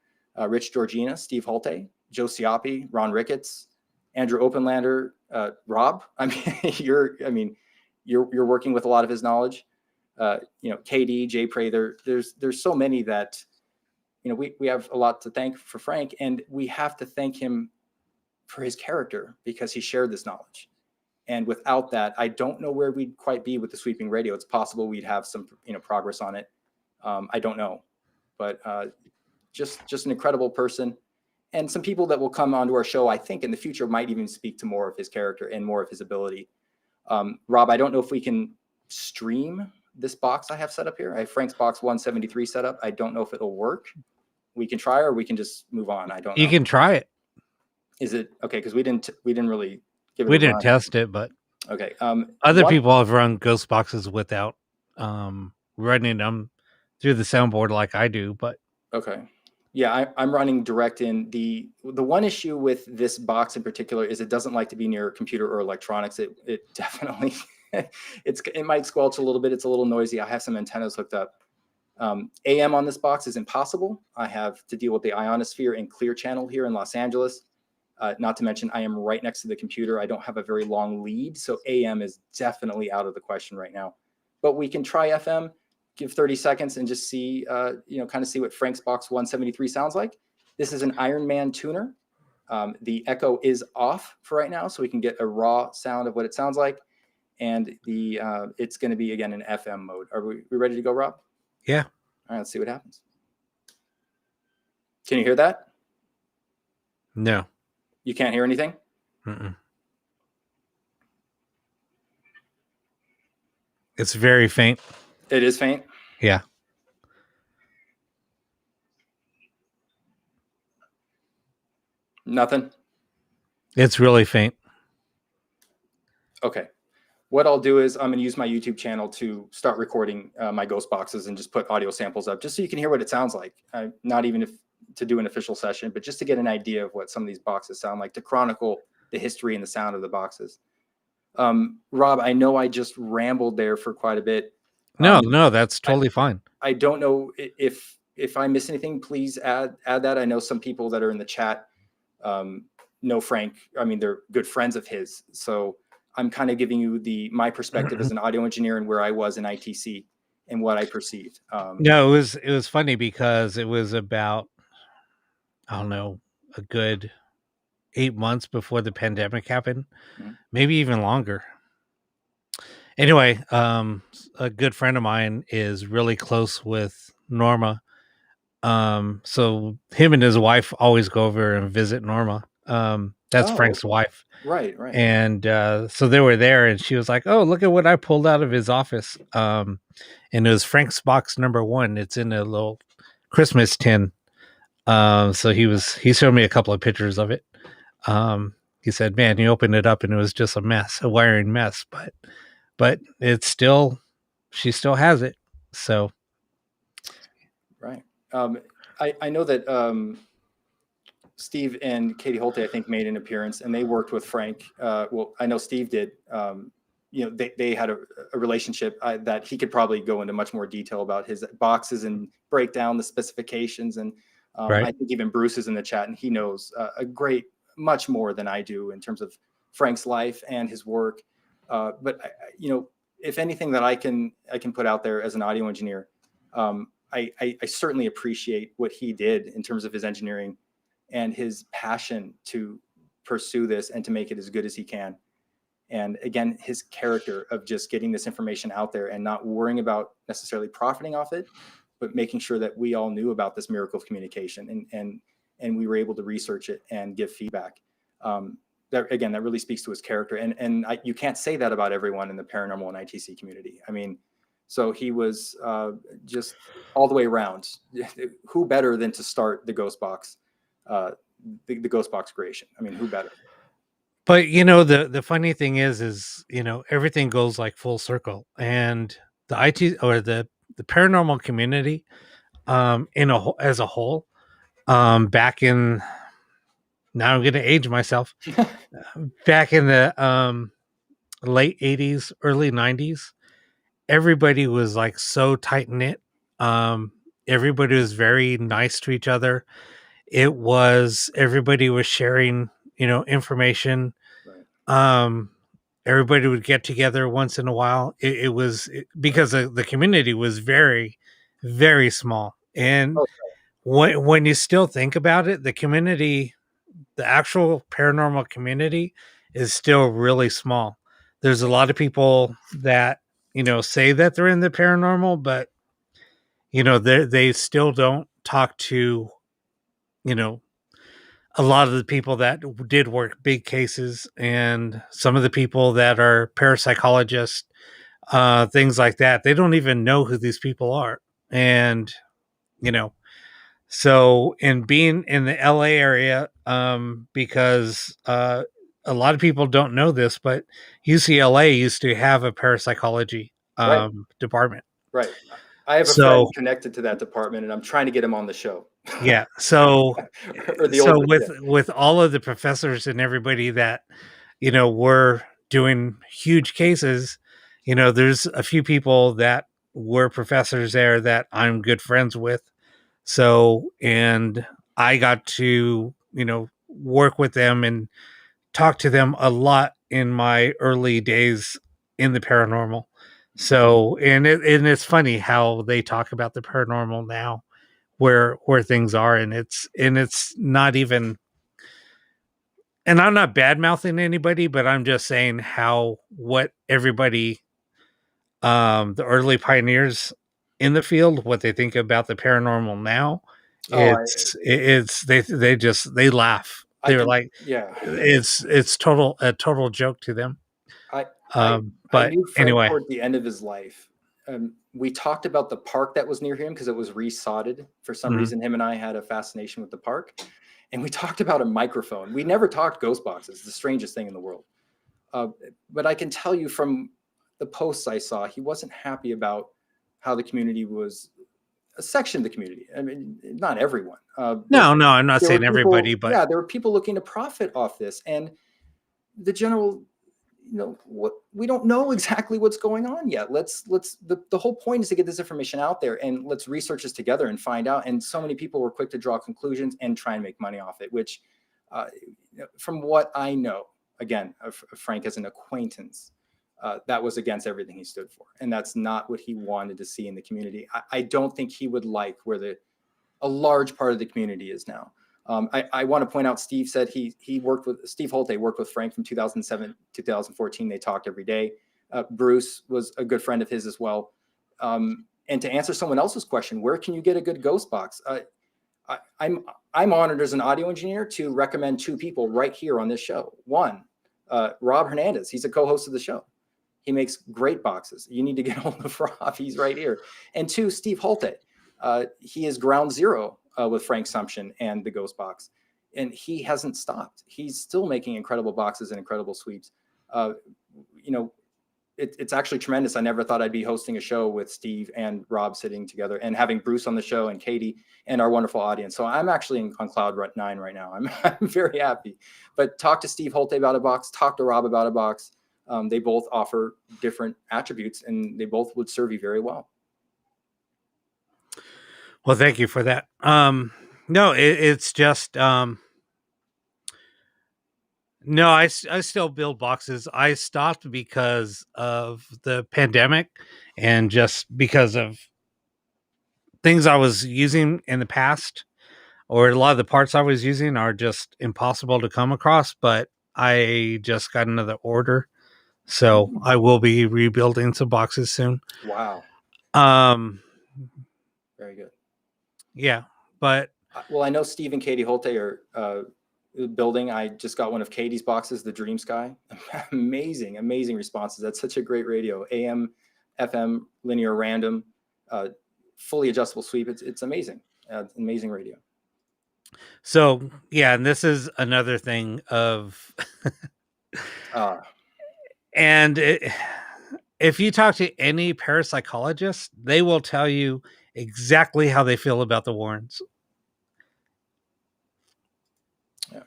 Rich Georgina, Steve Holte, Joe Ciappi, Ron Ricketts, Andrew Openlander, Rob. I mean, you're working with a lot of his knowledge. KD, Jay Prather. There's so many that, we have a lot to thank for Frank, and we have to thank him for his character because he shared this knowledge. And without that, I don't know where we'd quite be with the sweeping radio. It's possible we'd have some, progress on it. I don't know, but just an incredible person, and some people that will come onto our show, I think in the future, might even speak to more of his character and more of his ability. Rob, I don't know if we can stream this box I have set up here. I have Frank's box 173 set up. I don't know if it'll work. We can try, or we can just move on. I don't know.
You can try it.
Is it okay? Because we didn't really give it.
We didn't test it, but
okay.
Other people have run ghost boxes without running them through the soundboard like I do. But
okay, yeah, I'm running direct in. The one issue with this box in particular is it doesn't like to be near a computer or electronics. It definitely it might squelch a little bit. It's a little noisy. I have some antennas hooked up. AM on this box is impossible. I have to deal with the ionosphere and clear channel here in Los Angeles. Not to mention, I am right next to the computer. I don't have a very long lead, so AM is definitely out of the question right now. But we can try FM, give 30 seconds, and just see, kind of see what Frank's box 173 sounds like. This is an Iron Man tuner. The echo is off for right now, so we can get a raw sound of what it sounds like. And it's going to be, again, in FM mode. Are we ready to go, Rob?
Yeah.
All right, let's see what happens. Can you hear that?
No.
You can't hear anything?
Mm-mm. It's very faint.
It is faint?
Yeah.
Nothing?
It's really faint.
Okay. What I'll do is I'm going to use my YouTube channel to start recording my ghost boxes and just put audio samples up just so you can hear what it sounds like. Not even to do an official session, but just to get an idea of what some of these boxes sound like, to chronicle the history and the sound of the boxes. Rob, I know I just rambled there for quite a bit.
No, that's totally fine.
I don't know if I miss anything, please add that. I know some people that are in the chat know Frank. I mean, they're good friends of his. So I'm kind of giving you my perspective as an audio engineer and where I was in ITC and what I perceived.
No, it was funny because it was about, I don't know, a good 8 months before the pandemic happened, maybe even longer. Anyway, a good friend of mine is really close with Norma. So him and his wife always go over and visit Norma. That's Frank's wife.
Right.
And so they were there, and she was like, "Oh, look at what I pulled out of his office." And it was Frank's box number 1. It's in a little Christmas tin. So he showed me a couple of pictures of it. He said, "Man, he opened it up and it was just a mess, a wiring mess, but it's still, she still has it." So,
right. I know that Steve and Katie Holte, I think, made an appearance, and they worked with Frank. Well, I know Steve did. They had a relationship that he could probably go into much more detail about his boxes and break down the specifications. And
right.
I think even Bruce is in the chat, and he knows much more than I do in terms of Frank's life and his work. But if anything that I can put out there as an audio engineer, I certainly appreciate what he did in terms of his engineering and his passion to pursue this and to make it as good as he can. And again, his character of just getting this information out there and not worrying about necessarily profiting off it, but making sure that we all knew about this miracle of communication and we were able to research it and give feedback. That really speaks to his character. And you can't say that about everyone in the paranormal and ITC community. I mean, So he was just all the way around. Who better than to start the ghost box, the ghost box creation? I mean, who better?
But the funny thing is everything goes like full circle, and the IT or the paranormal community, as a whole, back in now I'm going to age myself, back in the late 80s, early 90s, everybody was like so tight knit. Everybody was very nice to each other. Everybody was sharing, information.
Right.
Everybody would get together once in a while. Because the community was very, very small. And
Oh,
when you still think about it, the actual paranormal community is still really small. There's a lot of people that, say that they're in the paranormal, but, they still don't talk to, you know, a lot of the people that did work big cases, and some of the people that are parapsychologists, things like that. They don't even know who these people are. And, you know, so in being in the LA area, because a lot of people don't know this, but UCLA used to have a parapsychology
right,
department.
right. I have a friend
So
connected to that department, and I'm trying to get him on the show.
yeah, so
Or the old
with all of the professors and everybody that were doing huge cases, there's a few people that were professors there that I'm good friends with. So, and I got to, work with them and talk to them a lot in my early days in the paranormal. So, and it's funny how they talk about the paranormal now, where things are, and it's not even, and I'm not bad mouthing anybody, but I'm just saying what everybody, the early pioneers in the field, what they think about the paranormal now.
Oh,
They laugh.
I
They're
can,
like,
yeah.
it's a total joke to them.
I I
But
knew Frank
anyway,
toward the end of his life. We talked about the park that was near him because it was resodded. For some
mhm.
reason, him and I had a fascination with the park, and we talked about a microphone. We never talked ghost boxes, the strangest thing in the world. Uh, but I can tell you from the posts I saw, he wasn't happy about how the community was a section of the community. I mean, not everyone, but
No, I'm not
there were
saying everybody,
people.
but
Yeah, there were people looking to profit off this, and the general, what, we don't know exactly what's going on yet. The whole point is to get this information out there, and let's research this together and find out. And so many people were quick to draw conclusions and try and make money off it, which from what I know, again, of Frank as an acquaintance, that was against everything he stood for, and that's not what he wanted to see in the community. I don't think he would like where a large part of the community is now. I want to point out, Steve said he worked with Steve Holte, worked with Frank from 2007 2014. They talked every day. Bruce was a good friend of his as well. And to answer someone else's question, where can you get a good ghost box? I'm honored as an audio engineer to recommend two people right here on this show. One, Rob Hernandez. He's a co-host of the show. He makes great boxes. You need to get hold of Rob. He's right here. And two, Steve Holte. He is ground zero with Frank Sumption and the Ghost Box, and he hasn't stopped. He's still making incredible boxes and incredible sweeps. It's actually tremendous. I never thought I'd be hosting a show with Steve and Rob sitting together, and having Bruce on the show and Katie and our wonderful audience. So I'm actually on cloud 9 right now. I'm very happy. But talk to Steve Holte about a box. Talk to Rob about a box. They both offer different attributes, and they both would serve you very well.
well, thank you for that. No, it's just no, I still build boxes. I stopped because of the pandemic, and just because of things I was using in the past, or a lot of the parts I was using are just impossible to come across. But I just got another order, so I will be rebuilding some boxes soon.
Wow.
Um,
Very good.
yeah, but
Well, I know Steve and Katie Holte are building. I just got one of Katie's boxes, the Dream Sky. Amazing responses. That's such a great radio. AM, FM, linear, random, fully adjustable sweep. It's amazing. Amazing radio.
So yeah, and this is another thing of, and if you talk to any parapsychologist, they will tell you exactly how they feel about the Warrens.
Yeah.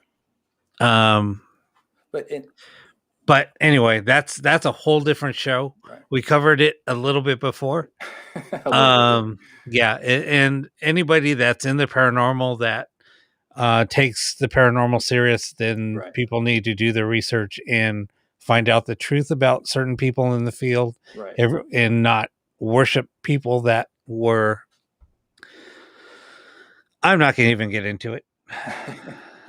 But anyway, that's a whole different show.
Right.
We covered it a little bit before. Yeah, and anybody that's in the paranormal that takes the paranormal serious, then
Right.
people need to do their research and find out the truth about certain people in the field,
right.
And not worship people that were. I'm not going to even get into it.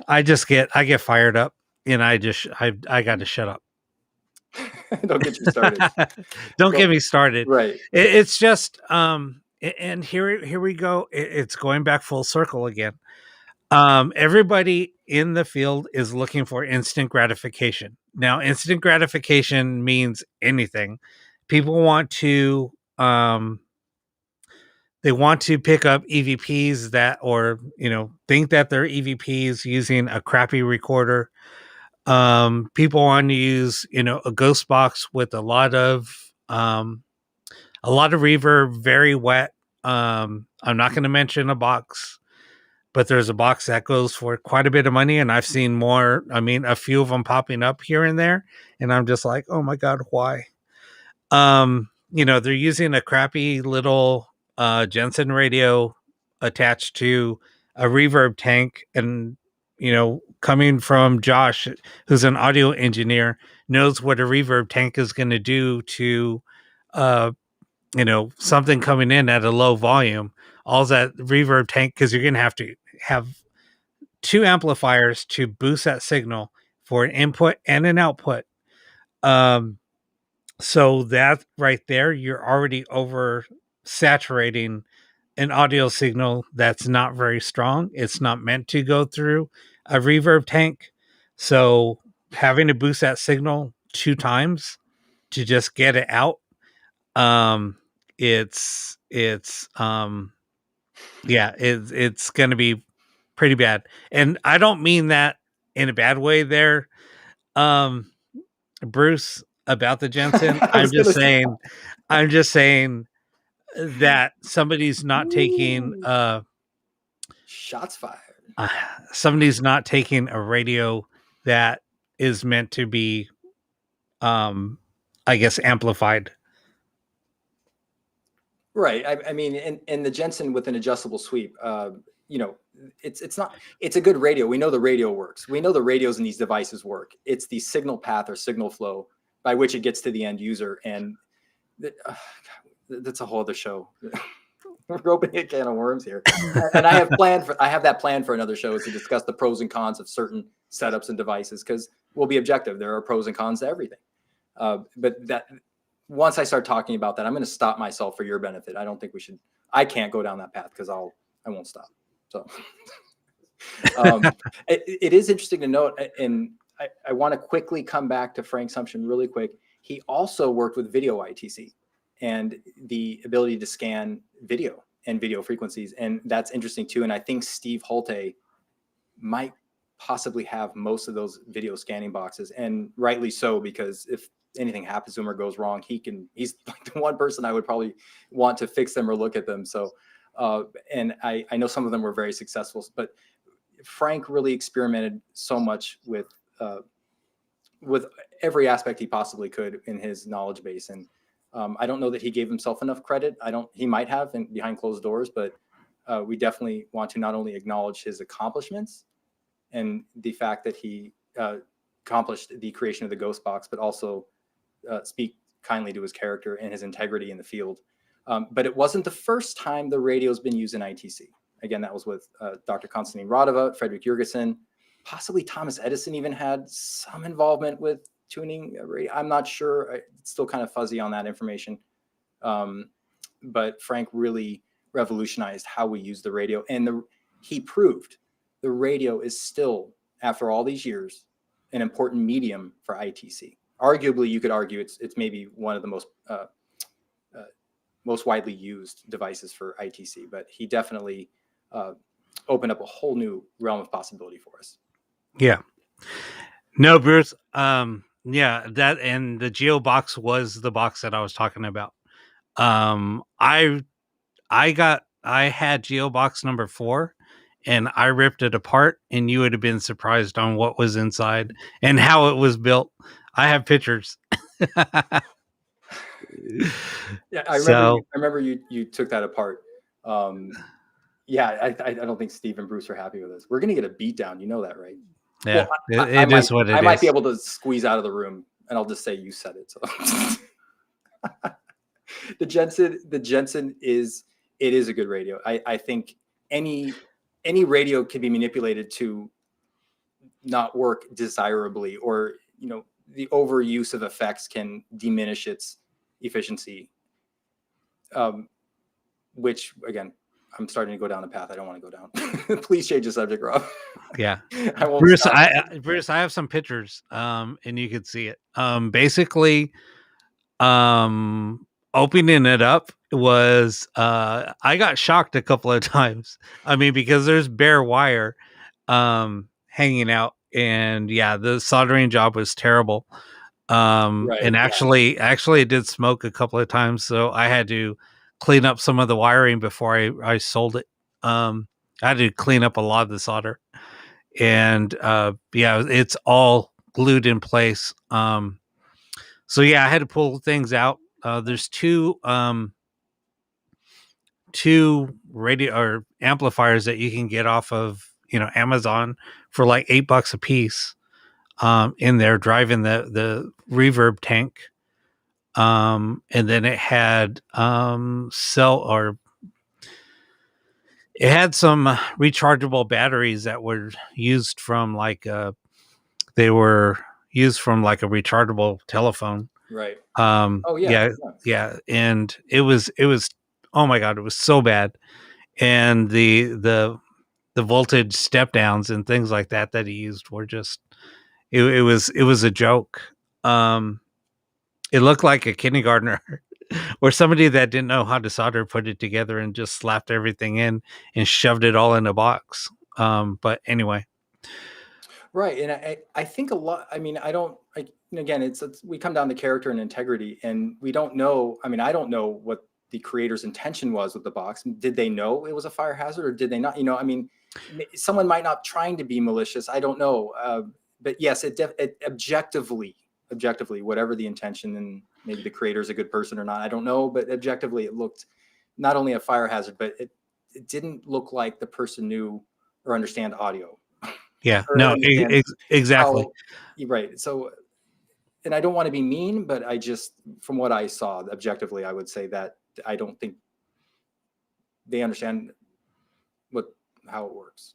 I get fired up, and I got to shut up.
Don't get you started.
Don't get me started.
Right.
It's just and here we go. It's going back full circle again. Everybody in the field is looking for instant gratification. Now, instant gratification means anything. People want to they want to pick up EVPs that, or think that they're EVPs using a crappy recorder. People want to use a ghost box with a lot of reverb, very wet. I'm not going to mention a box, but there's a box that goes for quite a bit of money, and I've seen more. I mean, a few of them popping up here and there, and I'm just like, oh my god, why? They're using a crappy little Jensen radio attached to a reverb tank, and coming from Josh, who's an audio engineer, knows what a reverb tank is going to do to something coming in at a low volume. All that reverb tank, because you're going to have two amplifiers to boost that signal for an input and an output. So that right there, you're already over saturating an audio signal that's not very strong. It's not meant to go through a reverb tank. So having to boost that signal 2 times to just get it out, it's going to be pretty bad. And I don't mean that in a bad way there, Bruce, about the Jensen. I'm just saying that somebody's not taking
shots fired.
Somebody's not taking a radio that is meant to be I guess amplified.
Right. I mean, in the Jensen with an adjustable sweep, it's a good radio. We know the radio works. We know the radios in these devices work. It's the signal path or signal flow by which it gets to the end user. And that's a whole other show. We're opening a can of worms here. And I have that planned for another show, is to discuss the pros and cons of certain setups and devices, because we'll be objective. There are pros and cons to everything. But that once I start talking about that, I'm going to stop myself for your benefit. I don't think we should. I can't go down that path because I won't stop. So it is interesting to note, and I want to quickly come back to Frank Sumption really quick. He also worked with video ITC and the ability to scan video and video frequencies, and that's interesting too. And I think Steve Holte might possibly have most of those video scanning boxes, and rightly so, because if anything happens to him or goes wrong, he's like the one person I would probably want to fix them or look at them. So and I know some of them were very successful, but Frank really experimented so much with every aspect he possibly could in his knowledge base. And I don't know that he gave himself enough credit. He might have behind closed doors, but we definitely want to not only acknowledge his accomplishments and the fact that he accomplished the creation of the ghost box, but also speak kindly to his character and his integrity in the field. But it wasn't the first time the radio's been used in ITC. Again, that was with Dr. Konstantin Radova, Frederick Jurgensen, possibly Thomas Edison even had some involvement with tuning a radio. I'm not sure. It's still kind of fuzzy on that information. But Frank really revolutionized how we use the radio. And he proved the radio is still, after all these years, an important medium for ITC. Arguably, you could argue it's maybe one of the most most widely used devices for ITC, but he definitely opened up a whole new realm of possibility for us.
Yeah. No, Bruce. Yeah, that and the Geo box was the box that I was talking about. I had Geo box number 4, and I ripped it apart, and you would have been surprised on what was inside and how it was built. I have pictures.
Yeah, I remember you took that apart. Yeah, I don't think Steve and Bruce are happy with us. We're gonna get a beat down, you know that, right?
Yeah,
well,
it is what it is.
I might be able to squeeze out of the room, and I'll just say you said it. So the Jensen is a good radio. I think any radio can be manipulated to not work desirably, or the overuse of effects can diminish its efficiency. Which again, I'm starting to go down a path I don't want to go down. Please change the subject, Rob.
Yeah,
I won't
Bruce.
stop.
Bruce, I have some pictures, and you could see it. Basically, opening it up was I got shocked a couple of times. I mean, because there's bare wire hanging out, and yeah, the soldering job was terrible.
Right,
And actually it did smoke a couple of times, so I had to clean up some of the wiring before I sold it. I had to clean up a lot of the solder, and yeah, it's all glued in place. So yeah, I had to pull things out. There's two radio or amplifiers that you can get off of Amazon for like $8 a piece. In there driving the reverb tank. And then it had it had some rechargeable batteries that were used from like they were used from like a rechargeable telephone.
Right.
Oh yeah. And it was oh my god, it was so bad. And the voltage step downs and things like that he used were just it was a joke. It looked like a kindergartner or somebody that didn't know how to solder put it together and just slapped everything in and shoved it all in a box. But anyway.
Right. And I think a lot, again, we come down to character and integrity, and we don't know. I mean, I don't know what the creator's intention was with the box. Did they know it was a fire hazard, or did they not? Someone might not trying to be malicious. I don't know. But yes, it objectively, whatever the intention, and maybe the creator is a good person or not, I don't know. But objectively, it looked not only a fire hazard, but it didn't look like the person knew or understand audio.
Yeah, no, exactly.
Right. So, and I don't want to be mean, but I just, from what I saw objectively, I would say that I don't think they understand how it works.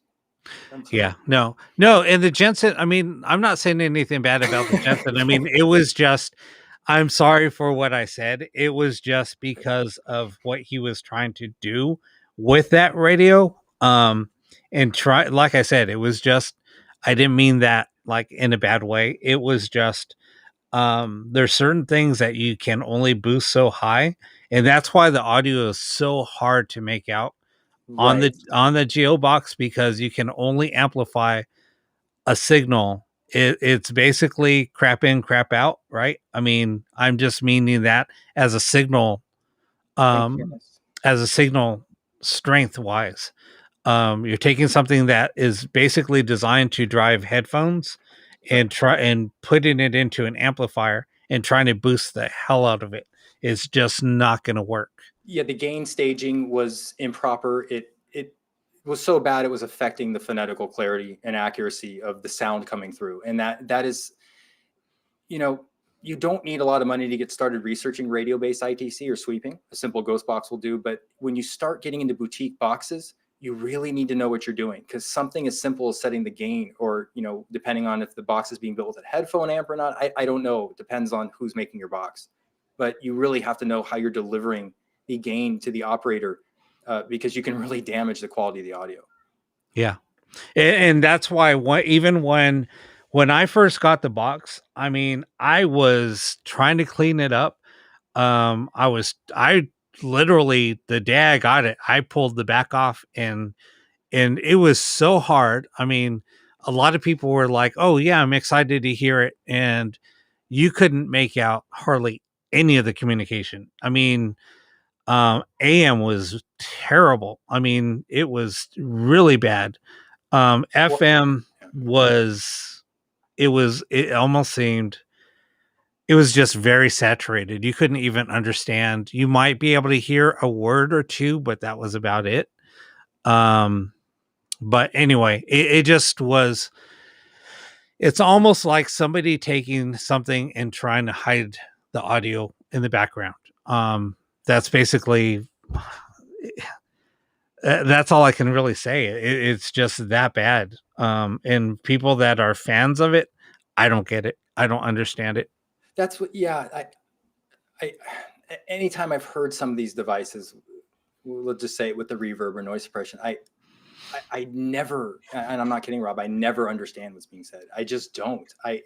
Yeah, no. And the Jensen, I mean, I'm not saying anything bad about the Jensen. I mean, it was just, I'm sorry for what I said. It was just because of what he was trying to do with that radio. And like I said, it was just, I didn't mean that like in a bad way. It was just, there's certain things that you can only boost so high. And that's why the audio is so hard to make out on the Geo box, because you can only amplify a signal. It's basically crap in, crap out, right? I mean, I'm just meaning that as a signal, strength wise. You're taking something that is basically designed to drive headphones and putting it into an amplifier and trying to boost the hell out of it. It's just not going to work.
Yeah, the gain staging was improper. It was so bad it was affecting the phonetical clarity and accuracy of the sound coming through. And that is, you don't need a lot of money to get started researching radio-based ITC or sweeping. A simple ghost box will do. But when you start getting into boutique boxes, you really need to know what you're doing, because something as simple as setting the gain, or, depending on if the box is being built with a headphone amp or not, I don't know. It depends on who's making your box. But you really have to know how you're delivering the gain to the operator, because you can really damage the quality of the audio. Yeah.
And that's why even when I first got the box, I mean, I was trying to clean it up. I literally the day I got it, I pulled the back off, and it was so hard. I mean, a lot of people were like, "Oh yeah, I'm excited to hear it," and you couldn't make out hardly any of the communication. I mean, AM was terrible. I mean, it was really bad.
Well,
FM
yeah.
was it almost seemed it was just very saturated. You couldn't even understand. You might be able to hear a word or two, but that was about it. Um, but anyway, it just was. It's almost like somebody taking something and trying to hide the audio in the background. That's basically that's all I can really say. It's just that bad. And people that are fans of it, I don't get it. I don't understand it.
That's what, yeah. I, anytime I've heard some of these devices, we'll just say it with the reverb or noise suppression, I never, and I'm not kidding, Rob, I never understand what's being said. I just don't. I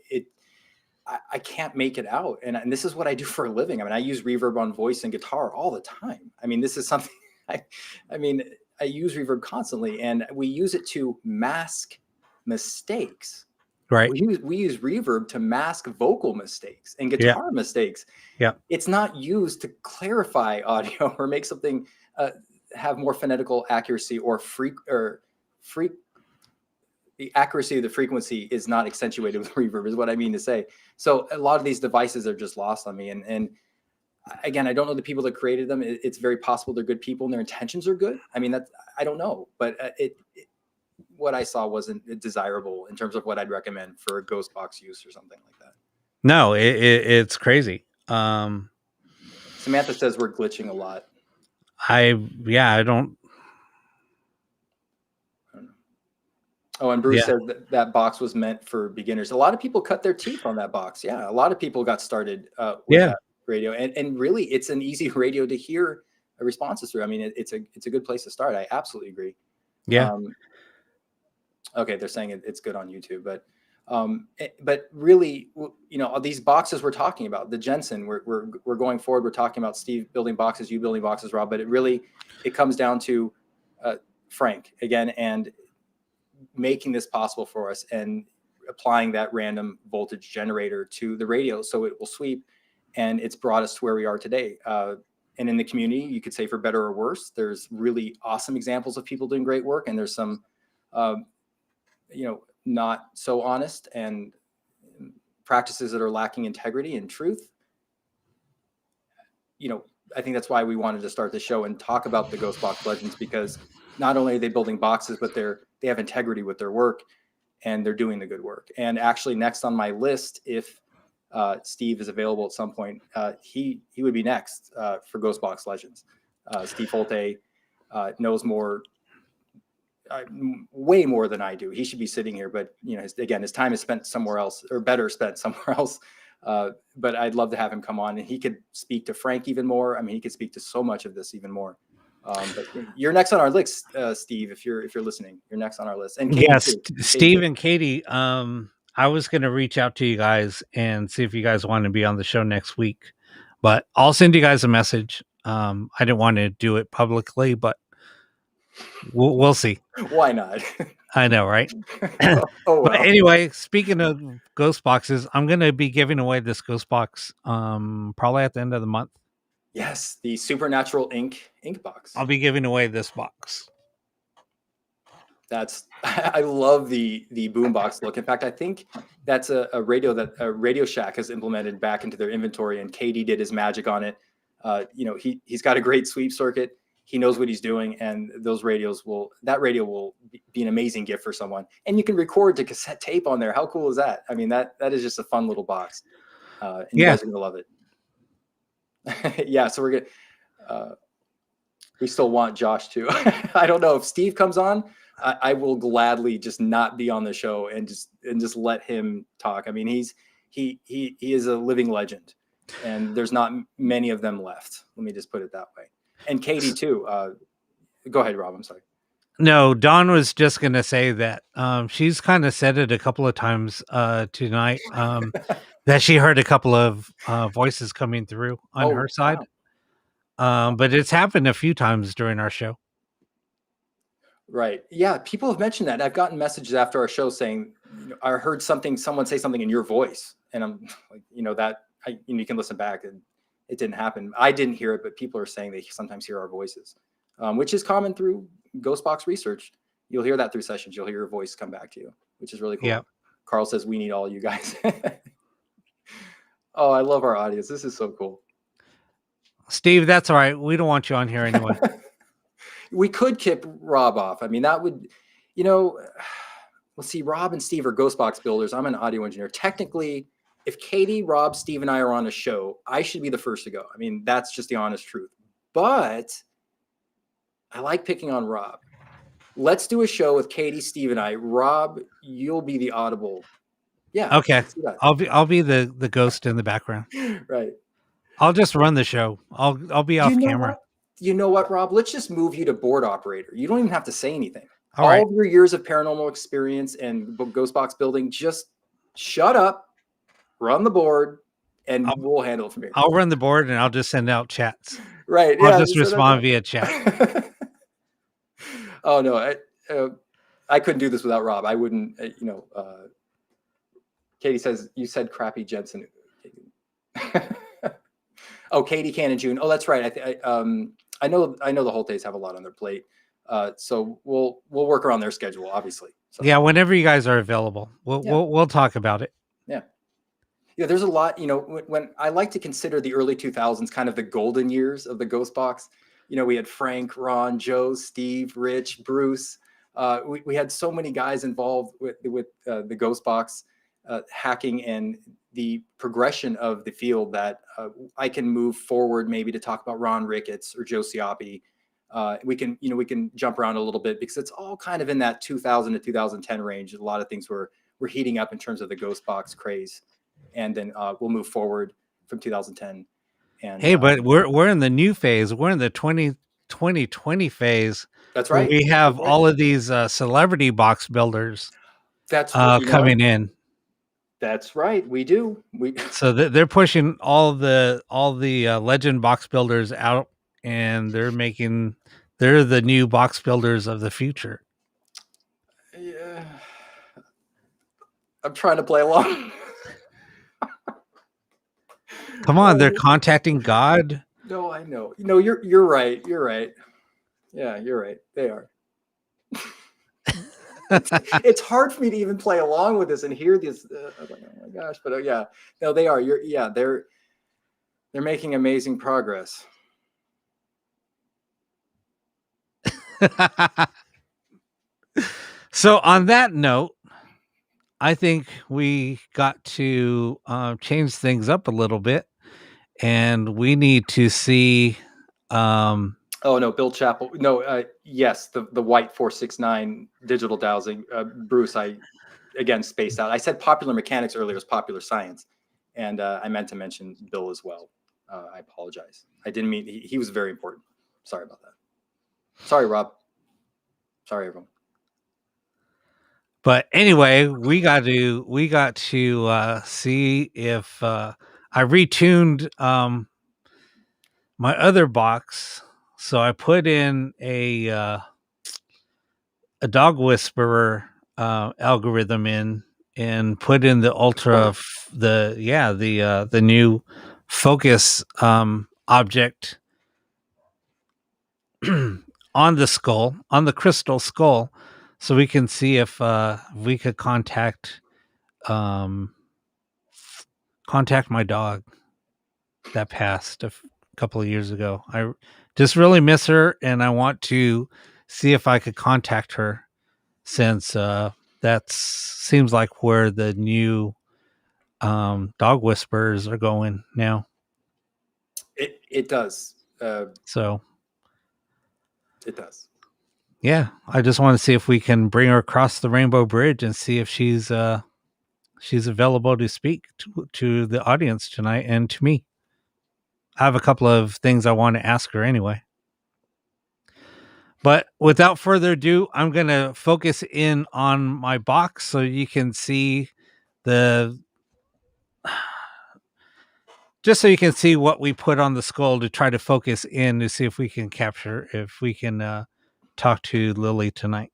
can't make it out. And this is what I do for a living. I mean, I use reverb on voice and guitar all the time. I mean, this is something I mean, I use reverb constantly, and we use it to mask mistakes.
Right.
We use reverb to mask vocal mistakes and guitar mistakes.
Yeah.
It's not used to clarify audio or make something have more phonetical accuracy or the accuracy of the frequency is not accentuated with reverb, is what I mean to say. So a lot of these devices are just lost on me. And again, I don't know the people that created them. It's very possible they're good people and their intentions are good. I mean, I don't know, but what I saw wasn't desirable in terms of what I'd recommend for a ghost box use or something like that.
No, it's crazy.
Samantha says we're glitching a lot.
I don't.
Oh, and Bruce said that box was meant for beginners. A lot of people cut their teeth on that box. Yeah, a lot of people got started with that radio, and really, it's an easy radio to hear responses through. I mean, it's a good place to start. I absolutely agree.
Yeah.
Okay, they're saying it's good on YouTube, but really, you know, these boxes we're talking about, the Jensen, we're going forward. We're talking about Steve building boxes, you building boxes, Rob. But it comes down to Frank again and making this possible for us and applying that random voltage generator to the radio so it will sweep, and it's brought us to where we are today. And in the community, you could say for better or worse, there's really awesome examples of people doing great work, and there's some not so honest and practices that are lacking integrity and truth. You know, I think that's why we wanted to start the show and talk about the Ghost Box Legends, because not only are they building boxes, but they have integrity with their work and they're doing the good work. And actually, next on my list, if Steve is available at some point, he would be next for Ghost Box Legends. Steve Holte knows more, way more than I do. He should be sitting here, but you know, his time is spent somewhere else, or better spent somewhere else. But I'd love to have him come on, and he could speak to Frank even more. I mean, he could speak to so much of this even more. But you're next on our list, Steve. If you're listening, you're next on our list. And Katie,
yes, Steve and Katie. I was going to reach out to you guys and see if you guys want to be on the show next week, but I'll send you guys a message. I didn't want to do it publicly, but we'll see.
Why not?
I know, right?
Oh, well.
But anyway, speaking of ghost boxes, I'm going to be giving away this ghost box probably at the end of the month.
Yes, the Supernatural ink box.
I'll be giving away this box.
I love the boombox look. In fact, I think that's a radio that Radio Shack has implemented back into their inventory, and Katie did his magic on it. You know, he's got a great sweep circuit. He knows what he's doing, and that radio will be an amazing gift for someone. And you can record to cassette tape on there. How cool is that? I mean, that is just a fun little box. And you guys are gonna love it. Yeah, so we're gonna we still want Josh too. I don't know if Steve comes on, I will gladly just not be on the show and just let him talk. I mean, he is a living legend, and there's not many of them left. Let me just put it that way. And Katie too. Go ahead, Rob. I'm sorry.
No, Dawn was just going to say that she's kind of said it a couple of times tonight that she heard a couple of voices coming through on her side. But it's happened a few times during our show.
Right. Yeah. People have mentioned that. I've gotten messages after our show saying, I heard someone say something in your voice. And I'm like, you can listen back and it didn't happen. I didn't hear it, but people are saying they sometimes hear our voices, which is common through ghost box research. You'll hear that through sessions. You'll hear your voice come back to you, which is really cool.
Yeah.
Carl says, we need all you guys. Oh, I love our audience. This is so cool.
Steve, that's all right. We don't want you on here anyway.
We could kip Rob off. I mean, that would, let's see, Rob and Steve are ghost box builders. I'm an audio engineer. Technically, if Katie, Rob, Steve, and I are on a show, I should be the first to go. I mean, that's just the honest truth. But I like picking on Rob. Let's do a show with Katie, Steve, and I. Rob, you'll be the audible. Yeah.
Okay. I'll be the ghost in the background.
Right.
I'll just run the show. I'll be off camera.
You know what, Rob? Let's just move you to board operator. You don't even have to say anything.
All right.
Of your years of paranormal experience and ghost box building, just shut up, run the board, and we'll handle it from here.
I'll run the board and I'll just send out chats.
Right.
I'll just respond via chat.
Oh no, I couldn't do this without Rob. I wouldn't. Katie says you said crappy Jensen. Oh, Katie can in June. Oh, that's right. I know the Holtays have a lot on their plate, so we'll work around their schedule, obviously. So.
Yeah, whenever you guys are available, we'll talk about it.
Yeah, there's a lot. When I like to consider the early 2000s kind of the golden years of the ghost box. We had Frank, Ron, Joe, Steve, Rich, Bruce. We had so many guys involved with the ghost box hacking and the progression of the field that I can move forward maybe to talk about Ron Ricketts or Joe Cioppi. We can jump around a little bit because it's all kind of in that 2000 to 2010 range. A lot of things were heating up in terms of the ghost box craze, and then we'll move forward from 2010. And
hey, but we're in the new phase. We're in the 2020 phase.
That's right.
We have all of these celebrity box builders.
That's
coming in.
That's right. We do.
So they're pushing all the legend box builders out, and they're the new box builders of the future.
Yeah, I'm trying to play along.
Come on, they're contacting God.
No, I know. You're right. You're right. Yeah, you're right. They are. It's hard for me to even play along with this and hear this. I'm like, oh my gosh! But yeah, no, they are. They're making amazing progress.
So on that note, I think we got to change things up a little bit, and we need to see.
Oh no, Bill Chappell. No, yes, the white 469 digital dowsing. Bruce, I again spaced out. I said popular mechanics earlier, is popular science, and I meant to mention Bill as well. I apologize. I didn't mean he was very important. Sorry about that. Sorry, Rob. Sorry, everyone.
But anyway, we got to see if I retuned my other box. So I put in a dog whisperer algorithm in, and put in the the new focus object on the skull, on the crystal skull, so we can see if we could contact my dog that passed a couple of years ago. I just really miss her, and I want to see if I could contact her, since that seems like where the new dog whisperers are going now.
It does.
So
it does.
Yeah, I just want to see if we can bring her across the Rainbow Bridge and see if she's available to speak to the audience tonight and to me. I have a couple of things I want to ask her anyway. But without further ado, I'm going to focus in on my box so you can see the just so you can see what we put on the skull to try to focus in to see if we can talk to Lily tonight.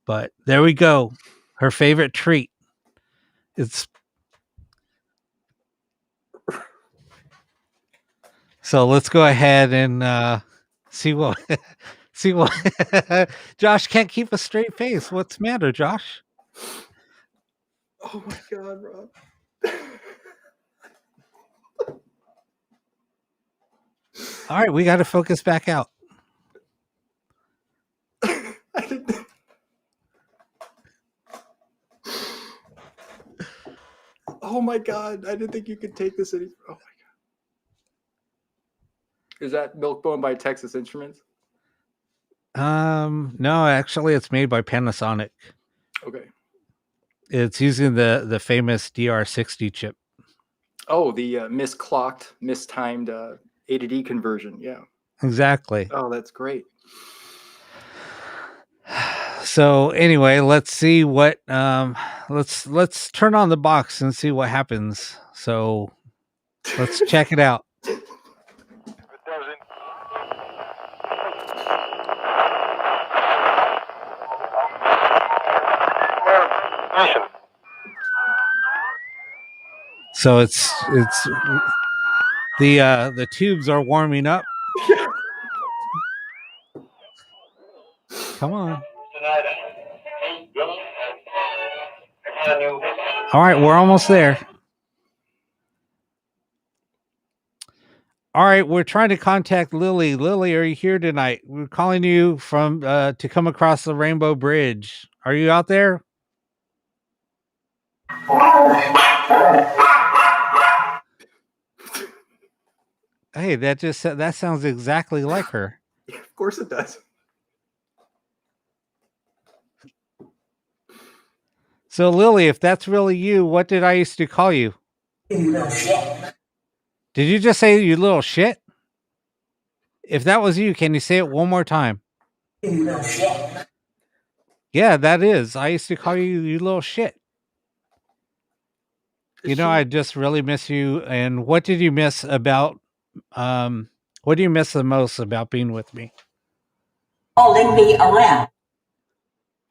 But there we go. Her favorite treat. It's so let's go ahead and see what see what Josh can't keep a straight face. What's the matter, Josh?
Oh my God, Rob.
All right, we got to focus back out.
Oh my God, I didn't think you could take this any. Oh my God. Is that Milkbone by Texas Instruments?
No, actually it's made by Panasonic.
Okay.
It's using the famous DR60 chip.
Oh, the misclocked, mistimed A to D conversion. Yeah.
Exactly.
Oh, that's great.
So anyway, let's see what let's turn on the box and see what happens. So let's check it out. So it's the tubes are warming up. Come on. All right, we're almost there. All right, we're trying to contact Lily. Lily, are you here tonight? We're calling you from to come across the Rainbow Bridge. Are you out there? Hey, that sounds exactly like her.
Yeah, of course it does.
So Lily, if that's really you, what did I used to call you? You little shit. Did you just say you little shit? If that was you, can you say it one more time? You little shit. Yeah, that is. I used to call you little shit. I just really miss you. And what did you miss about what do you miss the most about being with me? Hauling me around.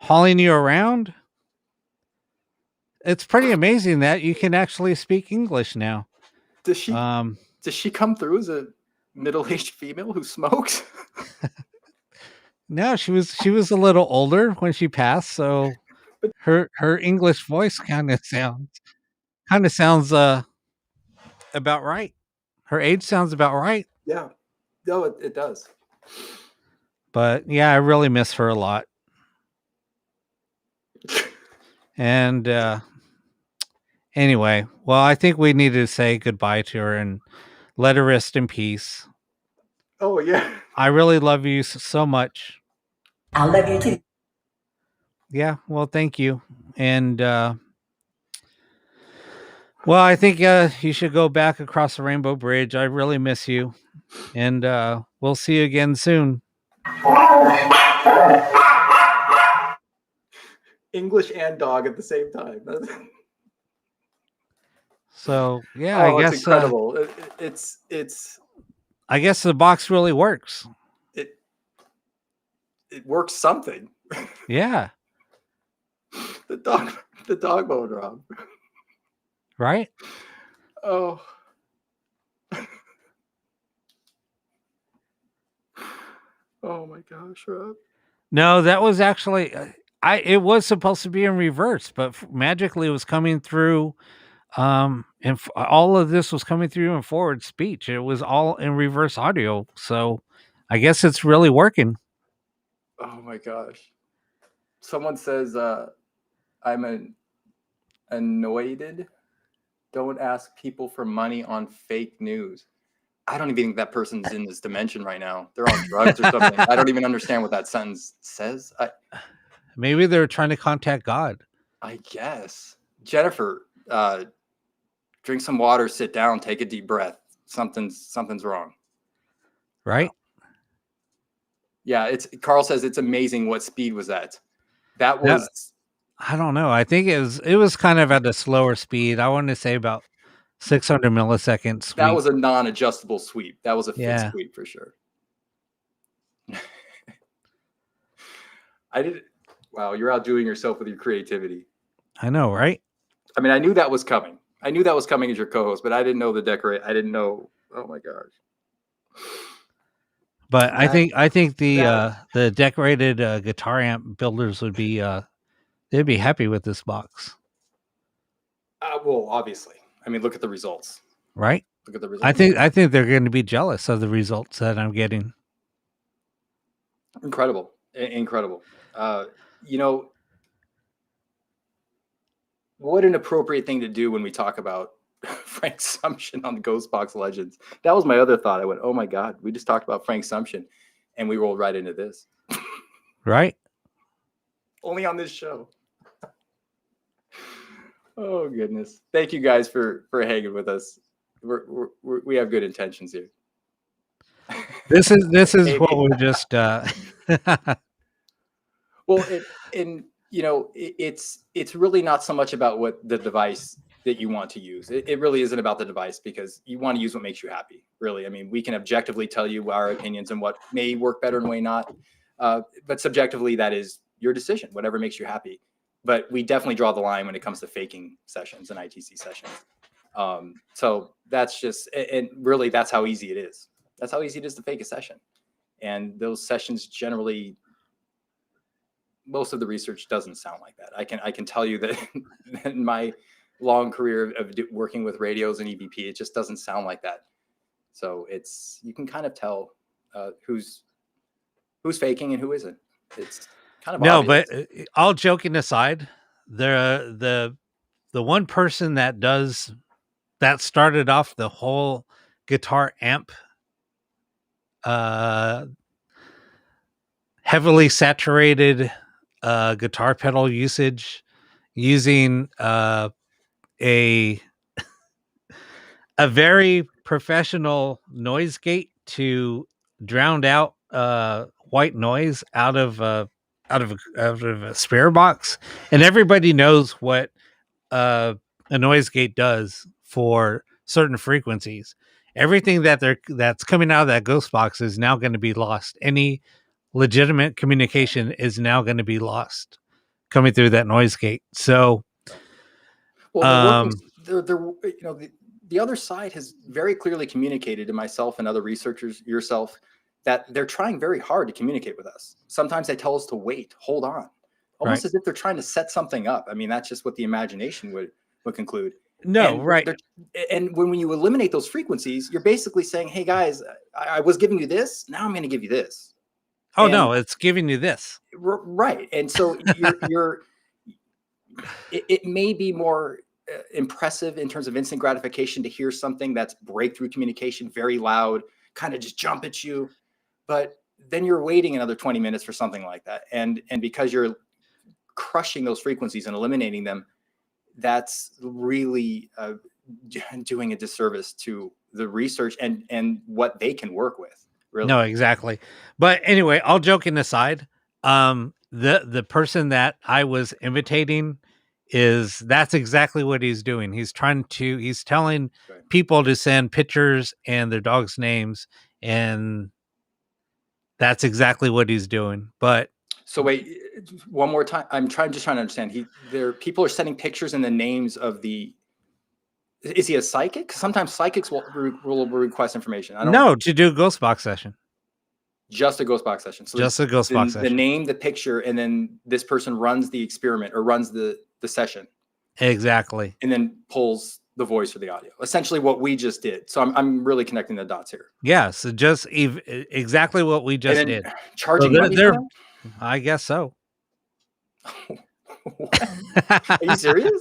Hauling you around? It's pretty amazing that you can actually speak English now.
Does she come through as a middle-aged female who smokes?
No, she was a little older when she passed, so her English voice kind of sounds about right. Her age sounds about right.
Yeah. No, it does.
But yeah, I really miss her a lot. And anyway, well, I think we need to say goodbye to her and let her rest in peace.
Oh, yeah.
I really love you so much. I love you too. Yeah, well, thank you. And well, I think you should go back across the Rainbow Bridge. I really miss you. And we'll see you again soon.
English and dog at the same time.
So yeah, I guess
it's incredible. It's.
I guess the box really works.
It works something.
Yeah.
the dog mode, Rob.
Right?
Oh. Oh my gosh, Rob.
No, that was actually it was supposed to be in reverse, but magically it was coming through and all of this was coming through in forward speech. It was all in reverse audio. So I guess it's really working.
Oh my gosh. Someone says I'm annoyed. Don't ask people for money on fake news. I don't even think that person's in this dimension right now. They're on drugs or something. I don't even understand what that sentence says.
Maybe they're trying to contact God.
I guess. Jennifer, drink some water, sit down, take a deep breath. Something's wrong.
Right?
Yeah, Carl says it's amazing what speed was at. That was
I don't know. I think it was kind of at a slower speed. I want to say about 600 millisecond sweep.
That was a non-adjustable sweep. That was a fixed
Yeah.
sweep for sure. I did. Wow, you're outdoing yourself with your creativity.
I know, right?
I mean, I knew that was coming. I knew that was coming as your co-host, but I didn't know the decorate. I didn't know. Oh my gosh.
But I think the decorated guitar amp builders would be they'd be happy with this box.
Well, obviously. I mean, look at the results.
Right?
Look at the results.
I think they're going to be jealous of the results that I'm getting.
Incredible. Incredible. You know, what an appropriate thing to do when we talk about Frank Sumption on the Ghostbox Legends. That was my other thought. I went, oh my God, we just talked about Frank Sumption and we rolled right into this.
Right?
Only on this show. Oh goodness. Thank you guys for hanging with us. We have good intentions here.
This is what we're just
well, it's really not so much about what the device that you want to use. It really isn't about the device, because you want to use what makes you happy, really. I mean, we can objectively tell you our opinions and what may work better and may not. But subjectively, that is your decision, whatever makes you happy. But we definitely draw the line when it comes to faking sessions and ITC sessions. So that's just, and really that's how easy it is. That's how easy it is to fake a session. And those sessions generally, most of the research doesn't sound like that. I can tell you that in my long career of working with radios and EVP, it just doesn't sound like that. So you can kind of tell who's faking and who isn't. It's kind of obvious.
But all joking aside, the one person that started off the whole guitar amp heavily saturated guitar pedal usage using a very professional noise gate to drown out white noise out of a spare box, and everybody knows what a noise gate does for certain frequencies. Everything that's coming out of that ghost box is now going to be lost. Any legitimate communication is now going to be lost coming through that noise gate. So,
well, the other side has very clearly communicated to myself and other researchers, yourself, that they're trying very hard to communicate with us. Sometimes they tell us to wait, hold on, almost
right.
as if they're trying to set something up. I mean, that's just what the imagination would conclude.
No,
and
right.
And when you eliminate those frequencies, you're basically saying, hey guys, I was giving you this, now I'm going to give you this.
Oh, no, it's giving you this.
Right. And so it may be more impressive in terms of instant gratification to hear something that's breakthrough communication, very loud, kind of just jump at you. But then you're waiting another 20 minutes for something like that. And because you're crushing those frequencies and eliminating them, that's really doing a disservice to the research and what they can work with. Really.
No, exactly. But anyway, all joking aside, the person that I was imitating that's exactly what he's doing. He's telling people to send pictures and their dogs' names, and that's exactly what he's doing. But
so wait, one more time. I'm just trying to understand. People are sending pictures and the names of the. Is he a psychic? Sometimes psychics will request information.
To do a ghost box session.
Just a ghost box session. So
just a ghost box session.
The name, the picture, and then this person runs the experiment or runs the session.
Exactly.
And then pulls the voice or the audio. Essentially what we just did. So I'm really connecting the dots here.
Yeah. So just exactly what we just did.
Charging money for them?
I guess so.
Are you serious?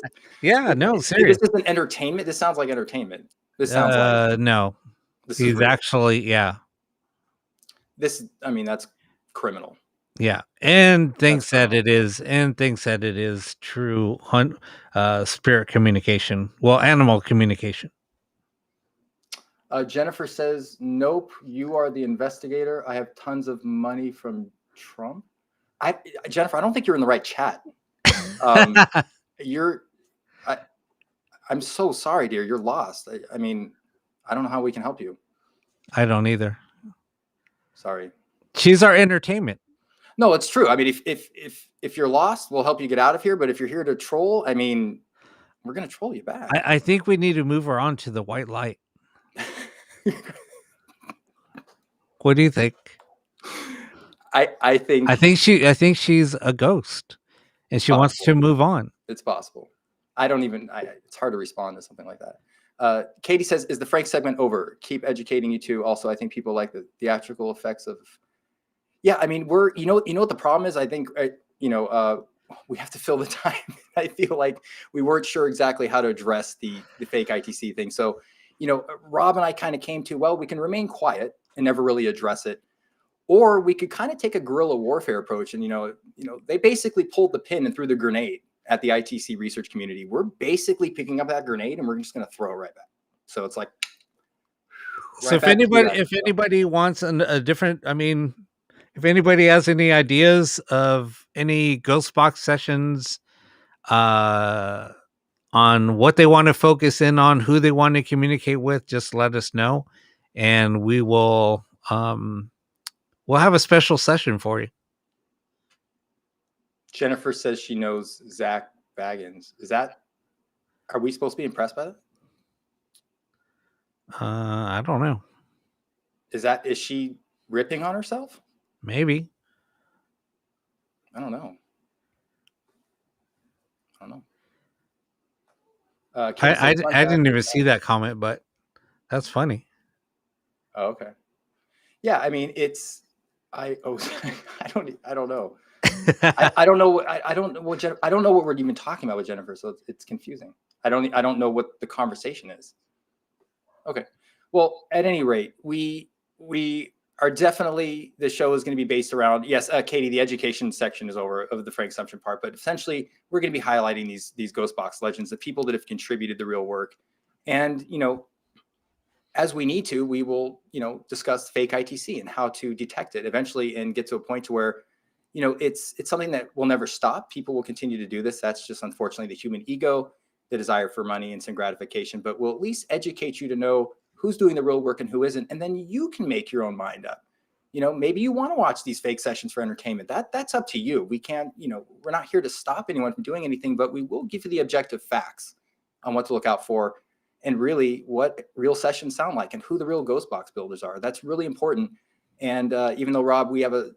Yeah, no, serious.
This isn't entertainment. This sounds like entertainment. This sounds like
no. He's actually, yeah.
That's criminal.
Yeah, and thinks that it is true spirit communication. Well, animal communication.
Jennifer says, "Nope, you are the investigator. I have tons of money from Trump." Jennifer, I don't think you're in the right chat. I'm so sorry, dear. You're lost. I mean, I don't know how we can help you.
I don't either.
Sorry.
She's our entertainment.
No, it's true. I mean, if you're lost, we'll help you get out of here. But if you're here to troll, I mean, we're gonna troll you back.
I think we need to move her on to the white light. What do you think?
I
think she's a ghost, and she wants to move on.
It's possible. It's hard to respond to something like that. Katie says, "Is the Frank segment over? Keep educating you too." Also, I think people like the theatrical effects of. Yeah, I mean, you know what the problem is. I think we have to fill the time. I feel like we weren't sure exactly how to address the fake ITC thing. So, Rob and I kind of came to, well, we can remain quiet and never really address it, or we could kind of take a guerrilla warfare approach. And they basically pulled the pin and threw the grenade at the ITC research community. We're basically picking up that grenade and we're just going to throw it right back. So it's like.
So if anybody wants a different, I mean. If anybody has any ideas of any ghost box sessions on what they want to focus in on, who they want to communicate with, just let us know. And we will we'll have a special session for you.
Jennifer says she knows Zach Baggins. Are we supposed to be impressed by that?
I don't know.
Is she ripping on herself?
Maybe.
I don't know.
I didn't even see that comment, but that's funny.
Oh, okay. Yeah, I mean, I don't know. I don't know. I don't know what we're even talking about with Jennifer, so it's confusing. I don't know what the conversation is. Okay. Well, at any rate, we are definitely, the show is going to be based around, yes, Katie, the education section is over of the Frank Sumption part, but essentially we're going to be highlighting these ghost box legends, the people that have contributed the real work. And, as we need to, we will, discuss fake ITC and how to detect it eventually and get to a point to where, it's something that will never stop. People will continue to do this. That's just unfortunately the human ego, the desire for money, instant gratification, but we'll at least educate you to know who's doing the real work and who isn't. And then you can make your own mind up. Maybe you want to watch these fake sessions for entertainment. That's up to you. We can't, we're not here to stop anyone from doing anything, but we will give you the objective facts on what to look out for and really what real sessions sound like and who the real ghost box builders are. That's really important. And even though, Rob, we have a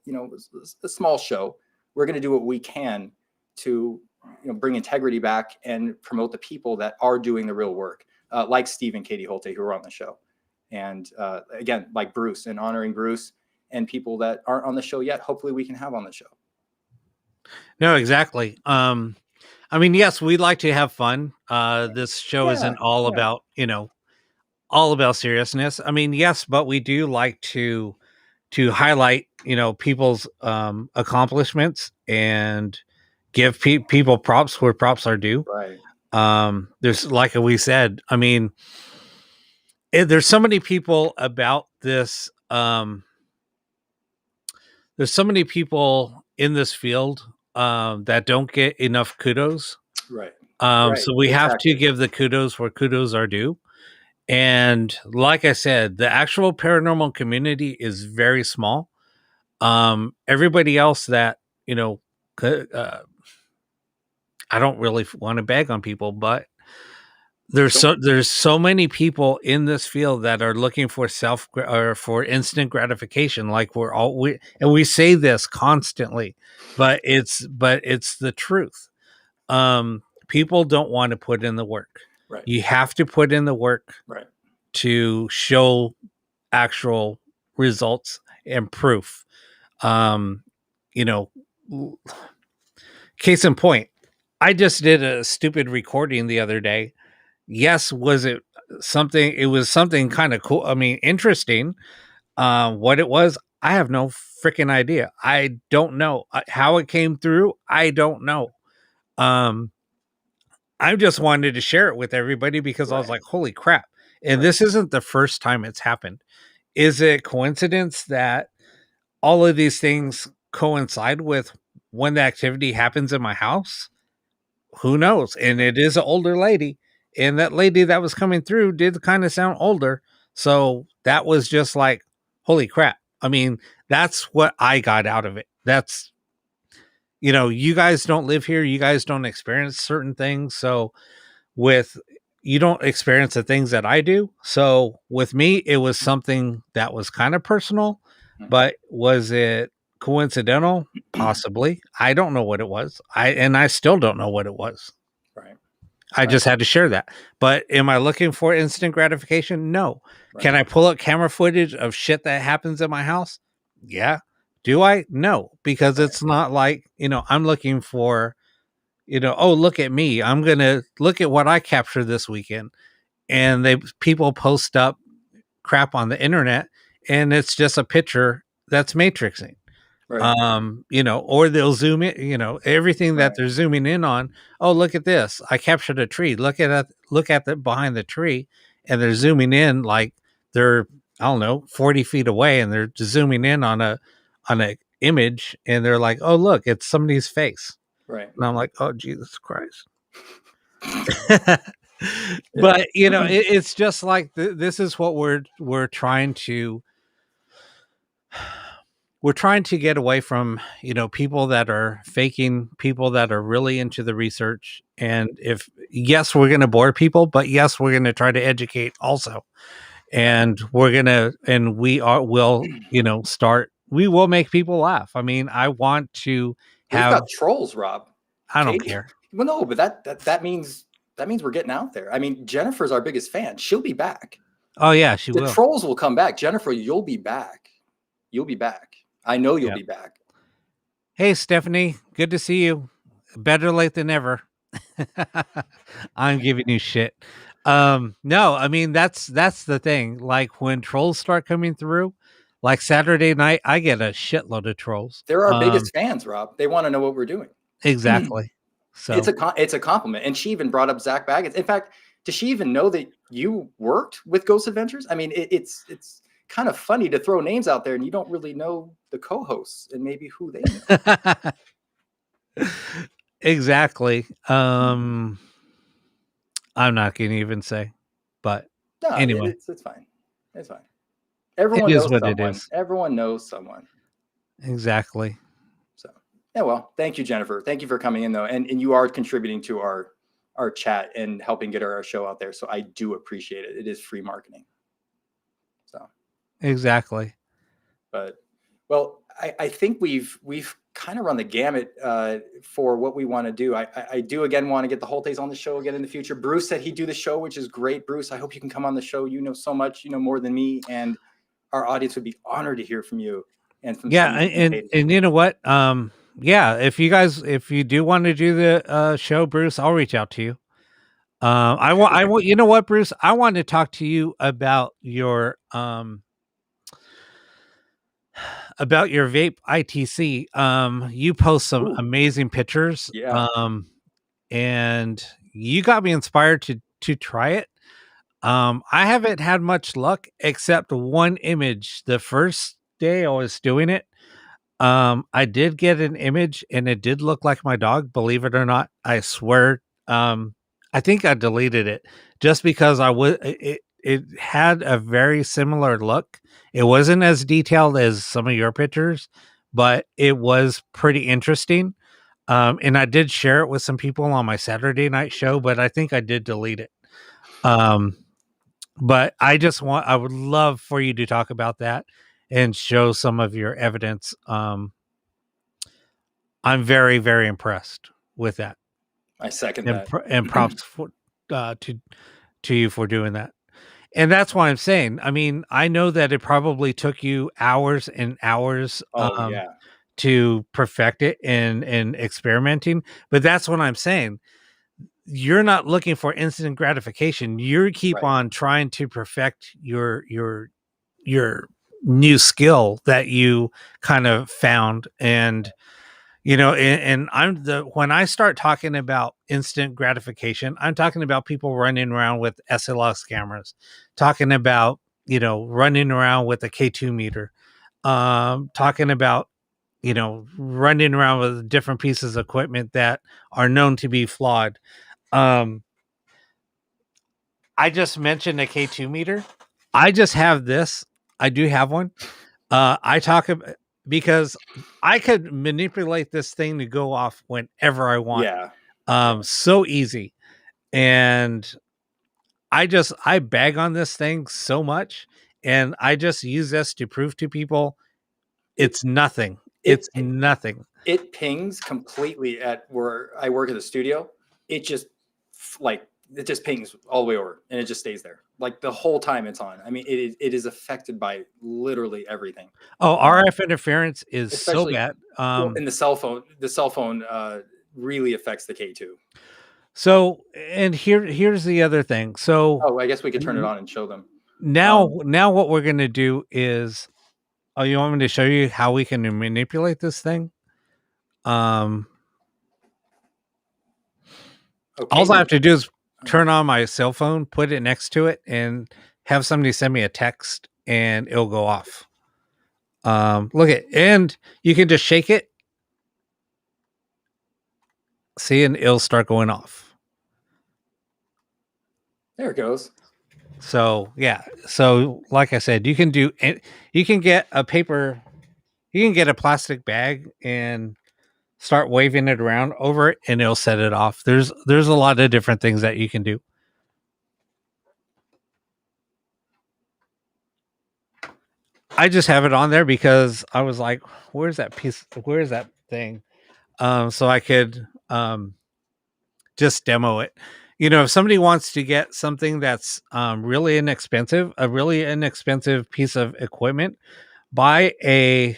small show, we're going to do what we can to bring integrity back and promote the people that are doing the real work. Like Steve and Katie Holte, who are on the show. And again, like Bruce, and honoring Bruce and people that aren't on the show yet, hopefully we can have on the show.
No, exactly. I mean, yes, we like to have fun. This show isn't all about, all about seriousness. I mean, yes, but we do like to highlight, people's accomplishments and give people props where props are due.
Right.
There's, like we said, I mean, there's so many people about this. There's so many people in this field that don't get enough kudos.
Right.
So we have to give the kudos where kudos are due. And like I said, the actual paranormal community is very small. Everybody else that, I don't really want to bag on people, but there's so many people in this field that are looking for for instant gratification. Like we say this constantly, but it's the truth. People don't want to put in the work.
Right.
You have to put in the work,
right,
to show actual results and proof. Case in point, I just did a stupid recording the other day. Yes, was it something? It was something kind of cool. I mean, interesting. What it was, I have no freaking idea. I don't know how it came through. I don't know. I just wanted to share it with everybody because I was like, holy crap. And this isn't the first time it's happened. Is it coincidence that all of these things coincide with when the activity happens in my house? Who knows? And it is an older lady. and that lady that was coming through did kind of sound older. So that was just like, holy crap. I mean, that's what I got out of it. That's, you guys don't live here. You guys don't experience certain things. So you don't experience the things that I do. So with me, it was something that was kind of personal, but was it coincidental? Possibly. I don't know what it was. I still don't know what it was.
Right.
I just had to share that. But am I looking for instant gratification? No.
Right.
Can I pull up camera footage of shit that happens in my house? Yeah. Do I? No, because it's not like, I'm looking for, oh, look at me. I'm going to look at what I captured this weekend. And people post up crap on the internet, and it's just a picture that's matrixing.
Right.
Or they'll zoom in, everything that they're zooming in on. Oh, look at this. I captured a tree. Look at the behind the tree, and they're zooming in like they're, I don't know, 40 feet away, and they're zooming in on a image, and they're like, oh, look, it's somebody's face.
Right.
And I'm like, oh, Jesus Christ. But it's just like this is what we're trying to get away from, people that are faking, people that are really into the research. And yes, we're going to bore people, but yes, we're going to try to educate also. And we will make people laugh. I mean, I want to have.
We've got trolls, Rob.
I don't care.
Well, no, but that means we're getting out there. I mean, Jennifer's our biggest fan. She'll be back.
Oh yeah, she will.
The trolls will come back. Jennifer, you'll be back. You'll be back. I know you'll be back.
Hey, Stephanie, good to see you. Better late than never. I'm giving you shit. No, I mean, that's the thing. Like when trolls start coming through, like Saturday night, I get a shitload of trolls.
They're our biggest fans, Rob. They want to know what we're doing.
Exactly. So
it's a compliment. And she even brought up Zach Baggins. In fact, does she even know that you worked with Ghost Adventures? I mean, it's kind of funny to throw names out there and you don't really know the co-hosts and maybe who they know.
Exactly. I'm not going to even say, but
no,
anyway,
it's fine. It's fine. Everyone knows
what
someone.
it is.
Everyone knows someone.
Exactly.
So, yeah, well, thank you, Jennifer. Thank you for coming in though. And you are contributing to our chat and helping get our show out there. So I do appreciate it. It is free marketing. So
exactly.
But well, I think we've kind of run the gamut for what we want to do. I do again want to get the Holtes on the show again in the future. Bruce said he'd do the show, which is great. Bruce, I hope you can come on the show. You know so much, more than me, and our audience would be honored to hear from you. And from
and you know what? If you do want to do the show, Bruce, I'll reach out to you. I want you know what, Bruce? I want to talk to you about your vape ITC. You post some amazing pictures.
Yeah.
And you got me inspired to try it. I haven't had much luck except one image. The first day I was doing it, I did get an image and it did look like my dog, believe it or not. I swear. I think I deleted it just because it had a very similar look. It wasn't as detailed as some of your pictures, but it was pretty interesting. And I did share it with some people on my Saturday night show, but I think I did delete it. But I would love for you to talk about that and show some of your evidence. I'm very, very impressed with that.
I second that.
And props to you for doing that. And that's why I'm saying, I mean, I know that it probably took you hours and hours to perfect it and experimenting, but that's what I'm saying. You're not looking for instant gratification. You keep on trying to perfect your new skill that you kind of found. And and when I start talking about instant gratification, I'm talking about people running around with SLS cameras, talking about, running around with a K2 meter, talking about, running around with different pieces of equipment that are known to be flawed. I just mentioned a K2 meter. I just have this. I do have one. I talk about because I could manipulate this thing to go off whenever I want.
Yeah.
So easy. And I bag on this thing so much, and I just use this to prove to people it's nothing. It's nothing.
It pings completely at where I work at the studio. It just it just pings all the way over, and it just stays there like the whole time it's on. I mean, it is affected by literally everything.
Oh, RF interference is so
Especially
bad.
in the cell phone really affects the K2.
So, and here's the other thing. So,
Oh, I guess we could turn it on and show them.
now what we're going to do is, oh, you want me to show you how we can manipulate this thing?
Okay.
All I have to do is turn on my cell phone, put it next to it, and have somebody send me a text, and it'll go off. Look at, and you can just shake it, see, and it'll start going off.
There it goes.
So yeah, so like I said, you can get a paper, you can get a plastic bag and start waving it around over it, and it'll set it off. There's a lot of different things that you can do. I just have it on there because I was like, where's that thing? So I could just demo it. You know, if somebody wants to get something that's really inexpensive, a really inexpensive piece of equipment, buy a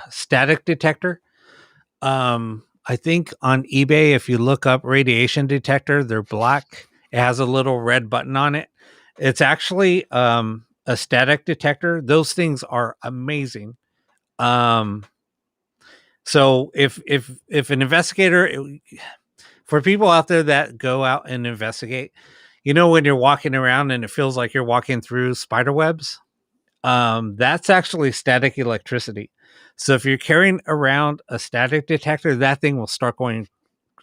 static detector. I think on eBay, if you look up radiation detector, they're black. It has a little red button on it. It's actually a static detector. Those things are amazing. So if an investigator, for people out there that go out and investigate, you know, when you're walking around and it feels like you're walking through spider webs, that's actually static electricity. So if you're carrying around a static detector, that thing will start going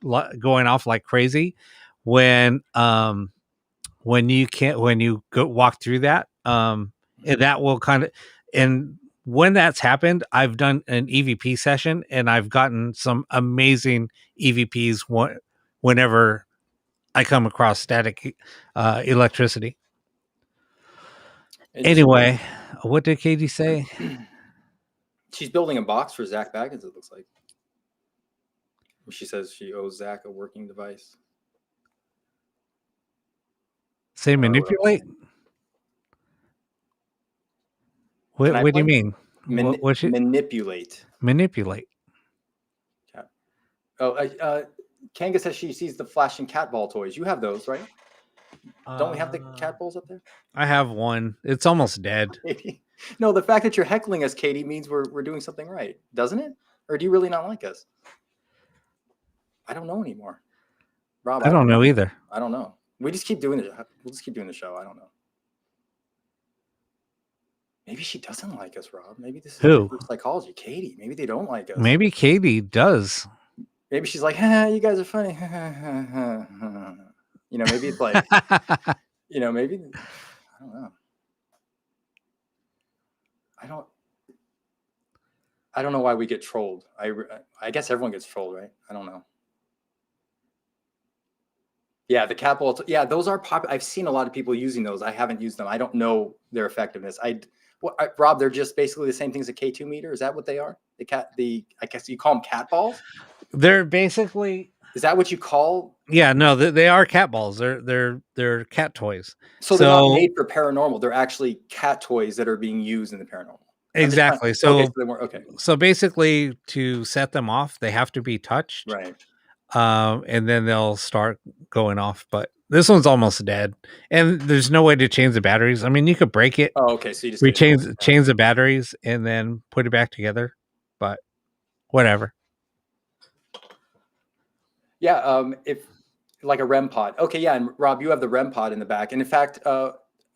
off like crazy when you go walk through that. And that will kind of, and when that's happened, I've done an EVP session and I've gotten some amazing EVPs whenever I come across static electricity. Anyway, what did Katie say?
She's building a box for Zach Baggins, it looks like. She says she owes Zach a working device.
Say manipulate? What do you mean?
Manipulate.
Manipulate.
Yeah. Oh, Kanga says she sees the flashing cat ball toys. You have those, right? Don't we have the cat balls up there?
I have one. It's almost dead.
No, the fact that you're heckling us, Katie, means we're doing something right, doesn't it? Or do you really not like us? I don't know anymore. Rob,
I don't know either.
I don't know. We'll just keep doing the show. I don't know. Maybe she doesn't like us, Rob. Maybe this is psychology. Katie, maybe they don't like us.
Maybe Katie does.
Maybe she's like, you guys are funny. You know, maybe it's like, you know, maybe, I don't know. I don't know why we get trolled. I guess everyone gets trolled, right? I don't know. Yeah, the cat ball. Yeah, those are popular. I've seen a lot of people using those. I haven't used them. I don't know their effectiveness. Rob, they're just basically the same things as a K2 meter. Is that what they are? I guess you call them cat balls.
They're basically.
Is that what you call?
Yeah, no, they are cat balls. They're cat toys.
So they're not made for paranormal. They're actually cat toys that are being used in the paranormal.
Exactly. So basically, to set them off, they have to be touched,
right?
And then they'll start going off. But this one's almost dead, and there's no way to change the batteries. I mean, you could break it.
Oh, okay. So you just
change the batteries and then put it back together. But whatever.
Yeah. If like a REM pod. Okay. Yeah. And Rob, you have the REM pod in the back. And in fact,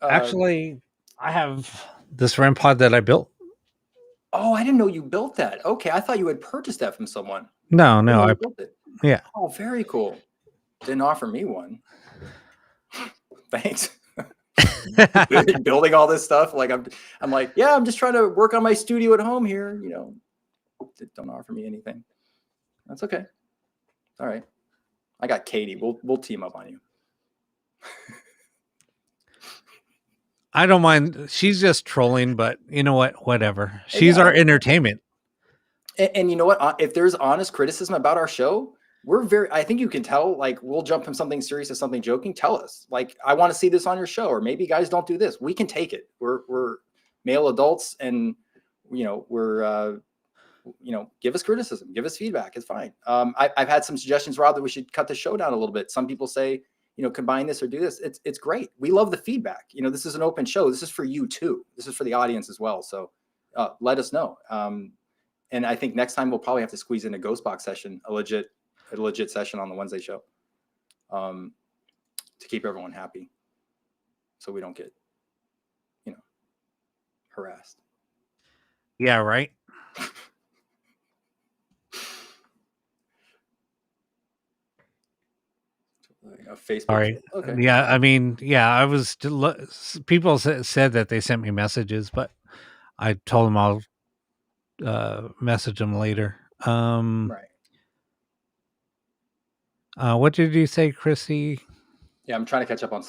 actually, I have this REM pod that I built.
Oh, I didn't know you built that. Okay. I thought you had purchased that from someone.
No, I
built it.
Yeah.
Oh, very cool. Didn't offer me one. Thanks. Building all this stuff. Like I'm like, yeah, I'm just trying to work on my studio at home here. You know, don't offer me anything. That's okay. All right. I got Katie. We'll team up on you.
I don't mind. She's just trolling, but you know what? Whatever. She's our entertainment.
And you know what? If there's honest criticism about our show, I think you can tell, like, we'll jump from something serious to something joking. Tell us, like, I want to see this on your show, or maybe guys don't do this. We can take it. We're male adults, and, give us criticism, give us feedback. It's fine. I've had some suggestions, Rob, that we should cut the show down a little bit. Some people say, combine this or do this. It's great. We love the feedback. This is an open show. This is for you too. This is for the audience as well. So let us know. And I think next time we'll probably have to squeeze in a ghost box session, a legit session on the Wednesday show, to keep everyone happy, so we don't get, harassed.
Yeah, right.
A Facebook.
Sorry. Okay. Yeah, I mean, I was. People said that they sent me messages, but I told them I'll message them later.
Right.
What did you say, Chrissy?
Yeah, I'm trying to catch up on.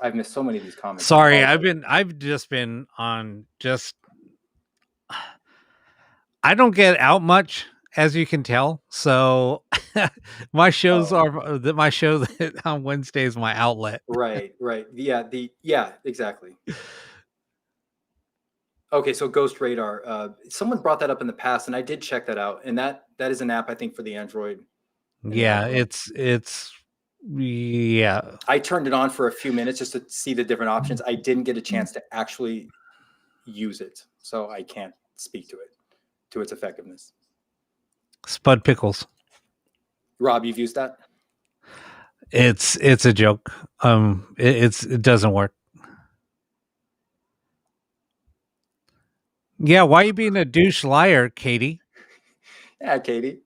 I've missed so many of these comments.
Sorry, I've just been on just. I don't get out much, as you can tell. So my shows my show on Wednesday is my outlet.
Right. Yeah, exactly. Okay, so Ghost Radar. Someone brought that up in the past, and I did check that out. And that is an app, I think, for the Android.
Yeah, it's yeah.
I turned it on for a few minutes just to see the different options. I didn't get a chance to actually use it, so I can't speak to its effectiveness.
Spud Pickles.
Rob, you've used that?
It's a joke. It doesn't work. Yeah, why are you being a douche liar, Katie?
Yeah, Katie.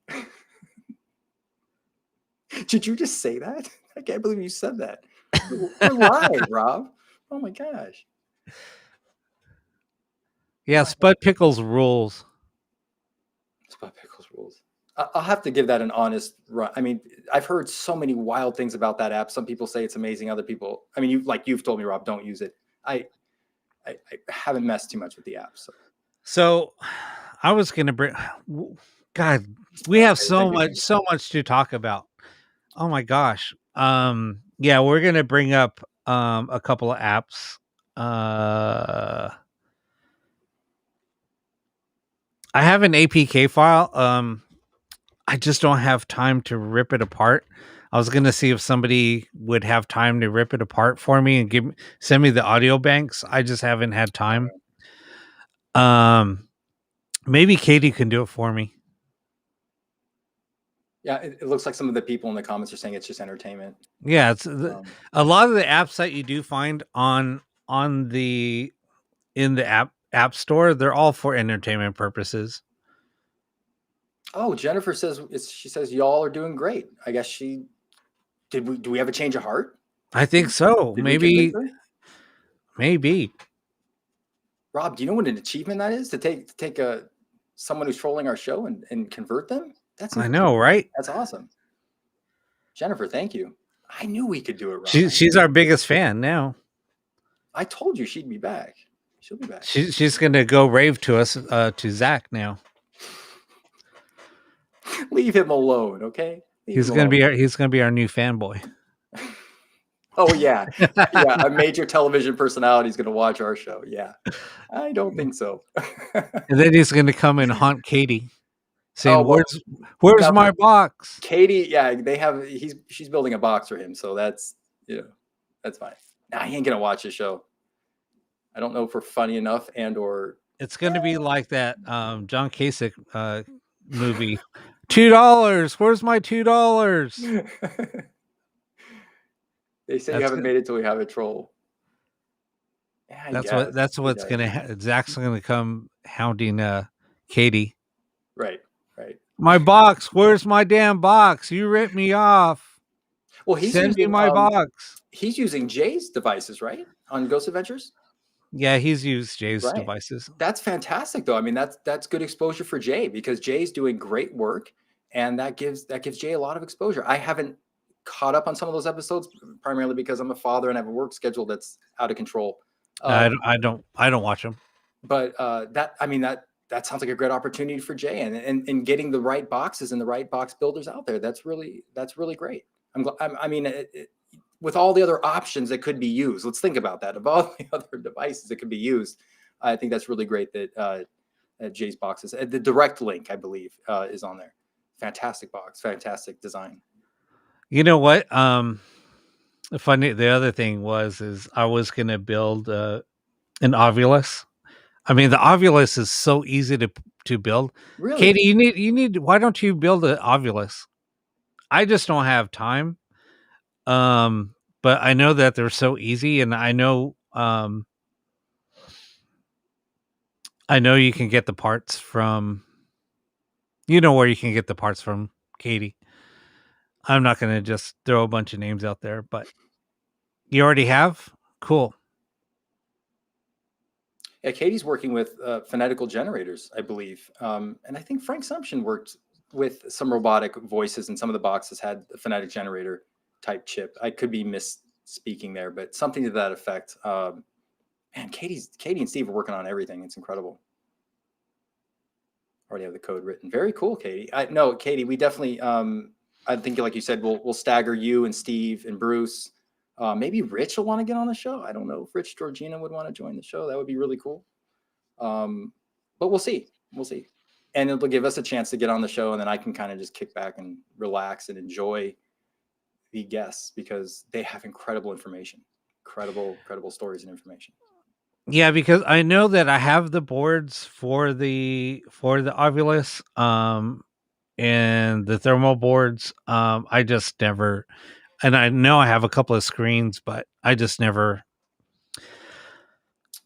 Did you just say that? I can't believe you said that. You're live, Rob. Oh my gosh.
Yeah, Spud Pickles rules.
Spud Pickles rules. I'll have to give that an honest run. I mean, I've heard so many wild things about that app. Some people say it's amazing. Other people, I mean, you've told me, Rob, don't use it. I haven't messed too much with the app. So
I was going to bring. God, we have so much to talk about. Oh my gosh. Yeah, we're going to bring up a couple of apps. I have an APK file. I just don't have time to rip it apart. I was going to see if somebody would have time to rip it apart for me and send me the audio banks. I just haven't had time. Maybe Katie can do it for me.
Yeah, it looks like some of the people in the comments are saying it's just entertainment.
Yeah, it's a lot of the apps that you do find in the app store, they're all for entertainment purposes.
Oh, Jennifer says she says y'all are doing great. I guess do we have a change of heart?
I think so. Maybe.
Rob, do you know what an achievement that is to take someone who's trolling our show and convert them?
I know, right?
That's awesome. Jennifer, thank you. I knew we could do it, Rob.
She's our biggest fan now.
I told you she'd be back. She'll be back.
She's going to go rave to us, to Zach now.
Leave him alone, okay?
He's going to be our new fanboy.
Oh yeah. Yeah, a major television personality is going to watch our show. Yeah. I don't think so.
And then he's going to come and haunt Katie, saying, "Where's my box?"
Katie, yeah, she's building a box for him, so that's fine. Nah, he ain't going to watch the show. I don't know if we're funny enough or
it's going to be like that John Kasich movie. $2. Where's my $2?
They say you haven't made it till we have a troll. Yeah,
that's what's gonna. Zach's gonna come hounding Katie.
Right.
My box. Where's my damn box? You ripped me off.
Well, he's
Send me
using
my box.
he's using Jay's devices, right? On Ghost Adventures?
Yeah, he's used Jay's
Right.
devices.
That's fantastic though. I mean, that's good exposure for Jay, because Jay's doing great work, and that gives Jay a lot of exposure. I haven't caught up on some of those episodes, primarily because I'm a father and I have a work schedule that's out of control.
I don't watch them.
But that sounds like a great opportunity for Jay, and getting the right boxes and the right box builders out there. That's really great. With all the other options that could be used, let's think about that. Of all the other devices that could be used, I think that's really great that Jay's boxes, the direct link, I believe, is on there. Fantastic box, fantastic design.
You know what? The other thing is I was gonna build an Ovulus. I mean, the Ovulus is so easy to build.
Really,
Katie, you need. Why don't you build an Ovulus? I just don't have time. But I know that they're so easy, and I know you can get the parts from. You know where you can get the parts from, Katie. I'm not going to just throw a bunch of names out there, but you already have? Cool.
Yeah, Katie's working with phonetical generators, I believe, and I think Frank Sumption worked with some robotic voices, and some of the boxes had a phonetic generator type chip. I could be misspeaking there, but something to that effect. Man, Katie and Steve are working on everything. It's incredible. Already have the code written. Very cool, Katie. Katie, we definitely. I think, like you said, we'll stagger you and Steve and Bruce. Maybe Rich will want to get on the show. I don't know if Rich Georgina would want to join the show. That would be really cool. But we'll see. We'll see. And it'll give us a chance to get on the show, and then I can kind of just kick back and relax and enjoy the guests, because they have incredible information, incredible stories and information.
Yeah, because I know that I have the boards for the Ovulus, and the thermal boards. I just never, and I know I have a couple of screens, but I just never.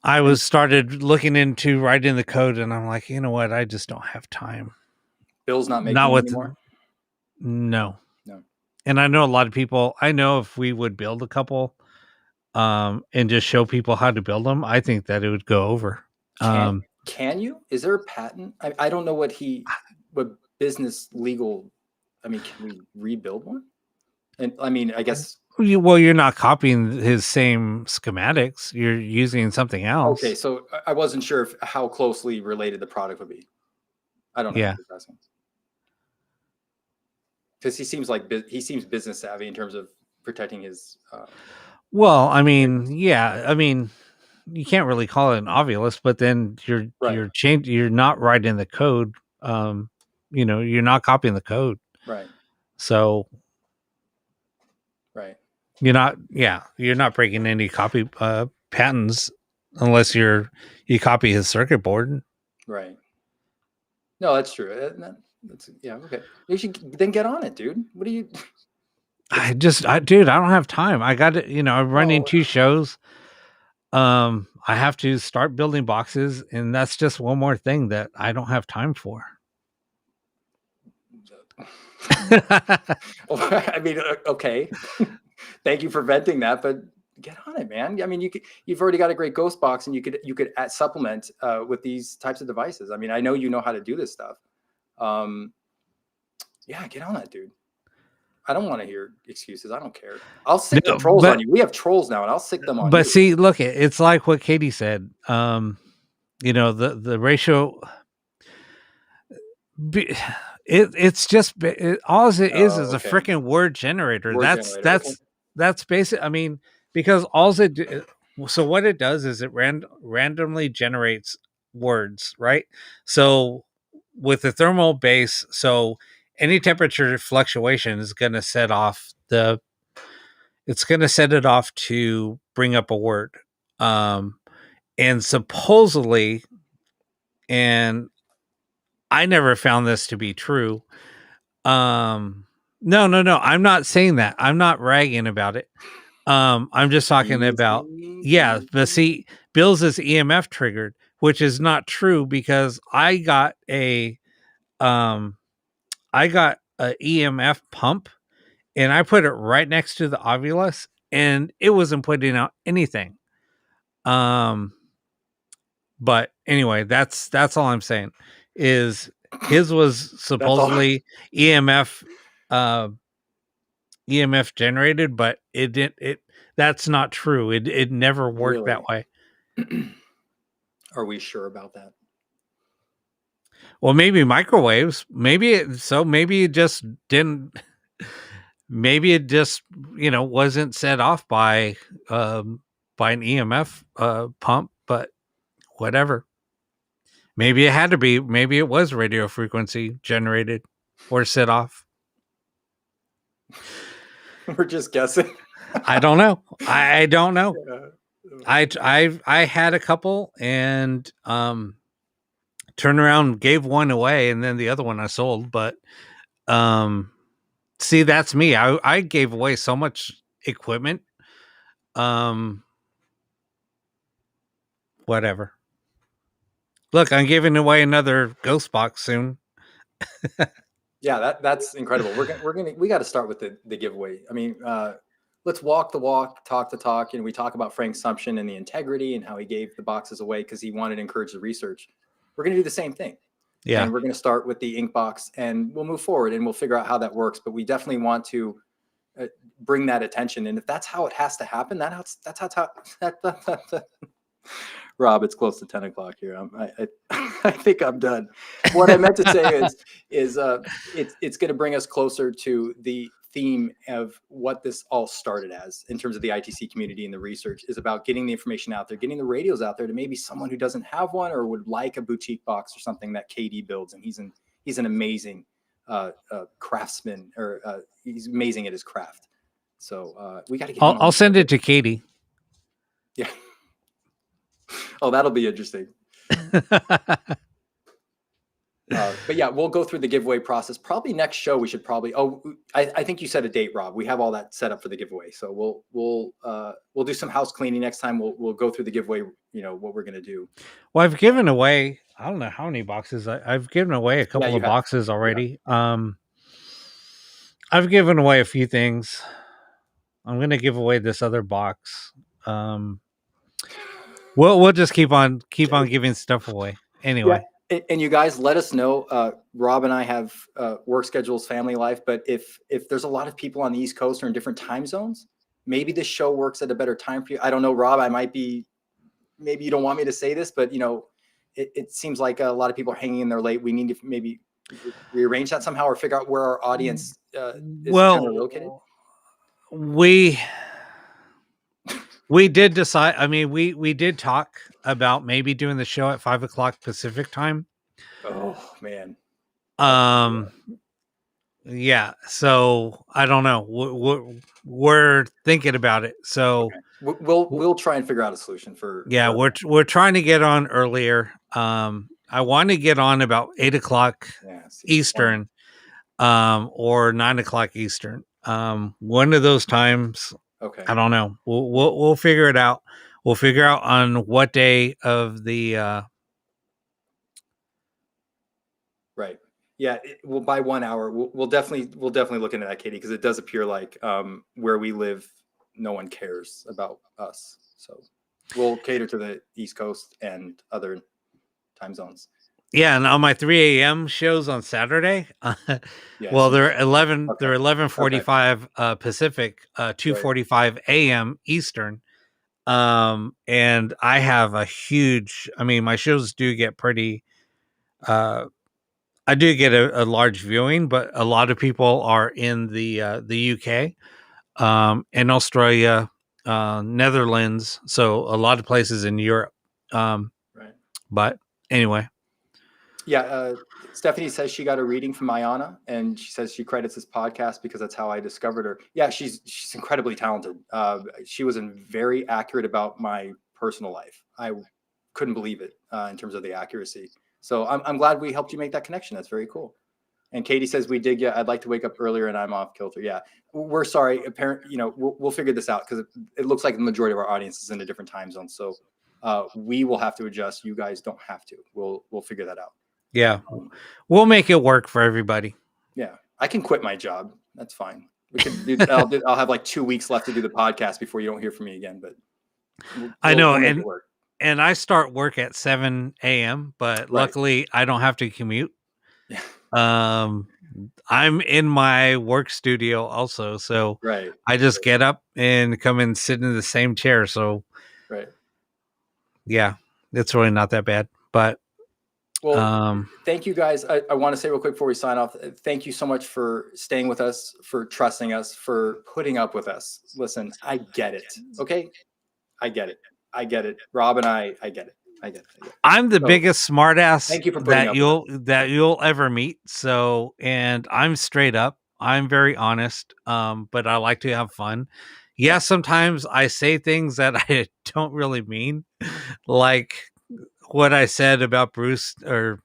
I was started looking into writing the code, and I'm like, you know what? I just don't have time.
Bill's not making them anymore?
No.
No.
And I know a lot of people. I know if we would build a couple, and just show people how to build them, I think that it would go over.
Can you? Is there a patent? I don't know what business legal. I mean, can we rebuild one? And I mean, I guess.
Well, you're not copying his same schematics. You're using something else.
Okay, so I wasn't sure how closely related the product would be. I don't know.
Yeah.
Because he seems business savvy in terms of protecting his.
Well, I mean, yeah, I mean, you can't really call it an Ovulus, but then you're not writing the code. You're not copying the code.
Right.
So.
Right.
You're not breaking any copy patents unless you copy his circuit board.
Right. No, that's true. Okay. You should then get on it, dude. What do you?
I don't have time. I got to, I'm running 2 shows. I have to start building boxes, and that's just one more thing that I don't have time for.
I mean, okay. Thank you for venting that, but get on it, man. I mean, you've already got a great ghost box, and you could supplement with these types of devices. I mean, I know you know how to do this stuff. Yeah, get on that, dude. I don't want to hear excuses. I don't care. I'll sick the trolls on you. We have trolls now, and I'll sick them on you.
But see, look, it's like what Katie said. The ratio. It's just all it is a freaking word generator. That's basic. I mean, because so what it does is it randomly generates words, right? So with the thermal base, so any temperature fluctuation is going to set it off to bring up a word. And supposedly, and I never found this to be true. No. I'm not saying that. I'm not ragging about it. I'm just talking about, but see, Bill's is EMF triggered, which is not true, because I got a EMF pump, and I put it right next to the Ovilus, and it wasn't putting out anything. But anyway, that's all I'm saying is his was
That's all.
supposedly EMF EMF generated, but it didn't that's not true. It never worked that way.
Are we sure about that?
Well, maybe microwaves. Maybe it just didn't. Maybe it just wasn't set off by an EMF pump, but whatever. Maybe it had to be. Maybe it was radio frequency generated or set off.
We're just guessing.
I don't know. I don't know. I had a couple and turned around, gave one away, and then the other one I sold. But see, that's me. I gave away so much equipment. Whatever. Look, I'm giving away another ghost box soon.
Yeah, that's incredible. We got to start with the giveaway. I mean, let's walk the walk, talk the talk, and we talk about Frank Sumption and the integrity and how he gave the boxes away because he wanted to encourage the research. We're going to do the same thing.
Yeah,
and we're going to start with the ink box, and we'll move forward and we'll figure out how that works. But we definitely want to bring that attention, and if that's how it has to happen, that's how. Rob, it's close to 10 o'clock here. I think I'm done. What I meant to say is it's going to bring us closer to the theme of what this all started as in terms of the ITC community and the research is about getting the information out there, getting the radios out there to maybe someone who doesn't have one or would like a boutique box or something that KD builds. And he's an amazing craftsman, or he's amazing at his craft. So we got to get.
I'll send it to Katie.
Yeah. Oh, that'll be interesting. But yeah, we'll go through the giveaway process. Probably next show we should probably. Oh, I think you set a date, Rob. We have all that set up for the giveaway, so we'll do some house cleaning next time. We'll go through the giveaway. You know what we're gonna do.
Well, I've given away. I don't know how many boxes. I've given away a couple of boxes already. Yeah. I've given away a few things. I'm gonna give away this other box. We'll just keep on giving stuff away. Anyway.
Yeah. And you guys let us know. Rob and I have work schedules, family life, but if there's a lot of people on the East Coast or in different time zones, maybe this show works at a better time for you. I don't know, Rob. Maybe you don't want me to say this, but it seems like a lot of people are hanging in there late. We need to maybe rearrange that somehow or figure out where our audience is kind of located.
We did decide. I mean, we did talk about maybe doing the show at 5 o'clock Pacific time.
Oh man.
Yeah. So I don't know. We're thinking about it. So
okay. We'll try and figure out a solution for.
Yeah, we're trying to get on earlier. I want to get on about 8 o'clock Eastern, or 9 o'clock Eastern. One of those times.
Okay.
I don't know. We'll figure it out. We'll figure out on what day of the
right. Yeah. Well, by 1 hour, we'll definitely look into that, Katie, because it does appear like where we live, no one cares about us. So we'll cater to the East Coast and other time zones.
Yeah, and on my 3 a.m. shows on Saturday, well, they're 11:45 Pacific, 2:45 a.m. Eastern, and I have a huge. I mean, my shows do get pretty. I do get a large viewing, but a lot of people are in the UK, and Australia, Netherlands, so a lot of places in Europe.
Right.
But anyway.
Yeah, Stephanie says she got a reading from Ayana, and she says she credits this podcast because that's how I discovered her. Yeah, she's incredibly talented. She was very accurate about my personal life. I couldn't believe it in terms of the accuracy. So I'm glad we helped you make that connection. That's very cool. And Katie says we dig you. I'd like to wake up earlier, and I'm off kilter. Yeah, we're sorry. We'll figure this out because it looks like the majority of our audience is in a different time zone. So we will have to adjust. You guys don't have to. We'll figure that out.
Yeah, we'll make it work for everybody.
Yeah, I can quit my job. That's fine. We could do. I'll have like 2 weeks left to do the podcast before you don't hear from me again. But
I know,
we'll make it work.
And I start work at 7 a.m., but luckily I don't have to commute.
Yeah.
I'm in my work studio also, so
Right.
I just get up and come and sit in the same chair. So,
right.
Yeah, it's really not that bad. But
well, thank you guys. I want to say real quick before we sign off, thank you so much for staying with us, for trusting us, for putting up with us. Listen, I get it. Okay, I get it. Rob and I get it.
I'm the biggest smartass
thank you for that
you'll ever meet. So, and I'm straight up. I'm very honest. But I like to have fun. Yeah, sometimes I say things that I don't really mean, like what I said about Bruce, or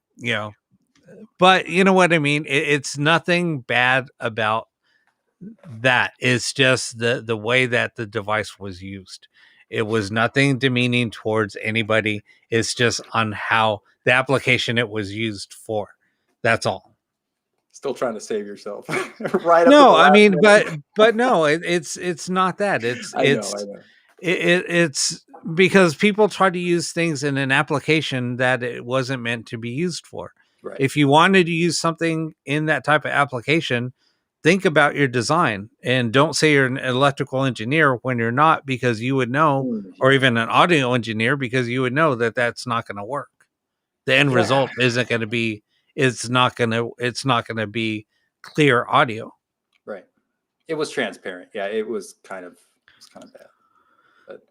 but you know what I mean. It's nothing bad about that. It's just the way that the device was used. It was nothing demeaning towards anybody. It's just on how the application it was used for. That's all.
Still trying to save yourself, right?
No, I mean, but no, it's not that.
I know.
It's because people try to use things in an application that it wasn't meant to be used for.
Right.
If you wanted to use something in that type of application, think about your design and don't say you're an electrical engineer when you're not, because you would know, or even an audio engineer, because you would know that that's not going to work. The end result isn't going to be, it's not going to be clear audio.
Right. It was transparent. Yeah, it was kind of bad. But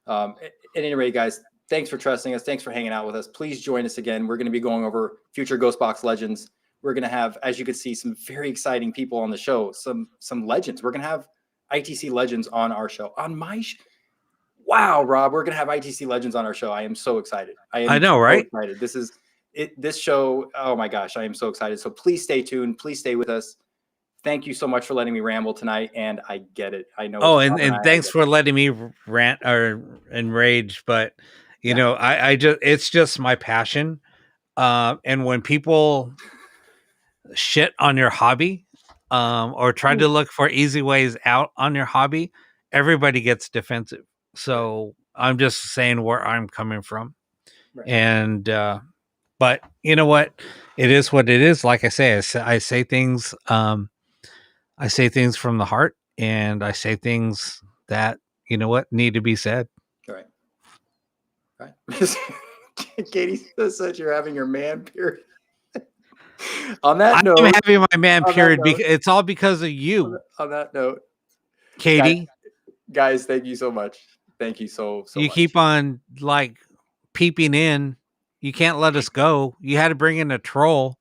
at any rate, guys, thanks for trusting us. Thanks for hanging out with us. Please join us again. We're going to be going over future Ghost Box Legends. We're going to have, as you can see, some very exciting people on the show, some legends. We're going to have ITC legends on our show, on my show. Wow, Rob, we're going to have ITC legends on our show. I am so excited.
I know, right?
So excited. This is it. This show. Oh my gosh, I am so excited. So please stay tuned. Please stay with us. Thank you so much for letting me ramble tonight. And I get it. I know.
Oh, and thanks for letting me rant or enrage. But you know, I just, it's just my passion. And when people shit on your hobby, or try to look for easy ways out on your hobby, everybody gets defensive. So I'm just saying where I'm coming from. Right. And but you know what? It is what it is. Like I say, I say things. I say things from the heart, and I say things that, you know what, need to be said.
Right. Katie says you're having your man period. On that note,
I'm having my man period. It's all because of you.
On that note,
Katie.
Guys, thank you so much. Thank you so much.
You keep on like peeping in. You can't let us go. You had to bring in a troll.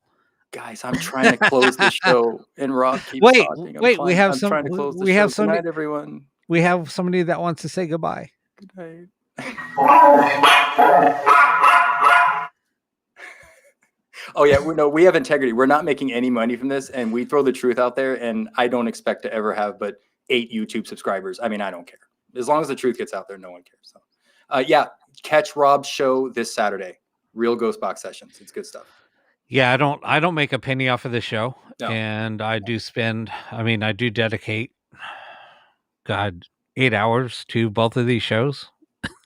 Guys, I'm trying to close the show, and Rob keeps talking.
Wait, we have some.
Trying to close the
we
show.
have somebody.
Good night, everyone.
We have somebody that wants to say goodbye.
Good night. Oh yeah, we have integrity. We're not making any money from this, and we throw the truth out there. And I don't expect to ever have but 8 YouTube subscribers. I mean, I don't care. As long as the truth gets out there, no one cares. So, yeah, catch Rob's show this Saturday. Real Ghost Box Sessions. It's good stuff.
Yeah, I don't make a penny off of the show, and I do dedicate, God, 8 hours to both of these shows.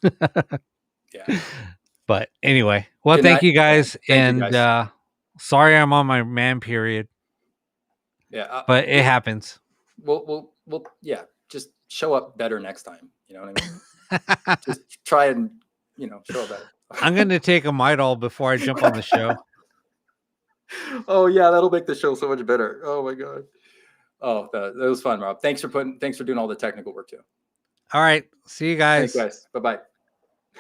Yeah.
But anyway, well, thank you guys, sorry I'm on my man period.
Yeah,
but it happens.
We'll yeah, just show up better next time. You know what I mean? Just try and show up better.
I'm going to take a Midol before I jump on the show.
Oh yeah, that'll make the show so much better. Oh my god. Oh, that was fun, Rob. Thanks for doing all the technical work too.
All right, see you guys.
Thanks, guys. Bye-bye.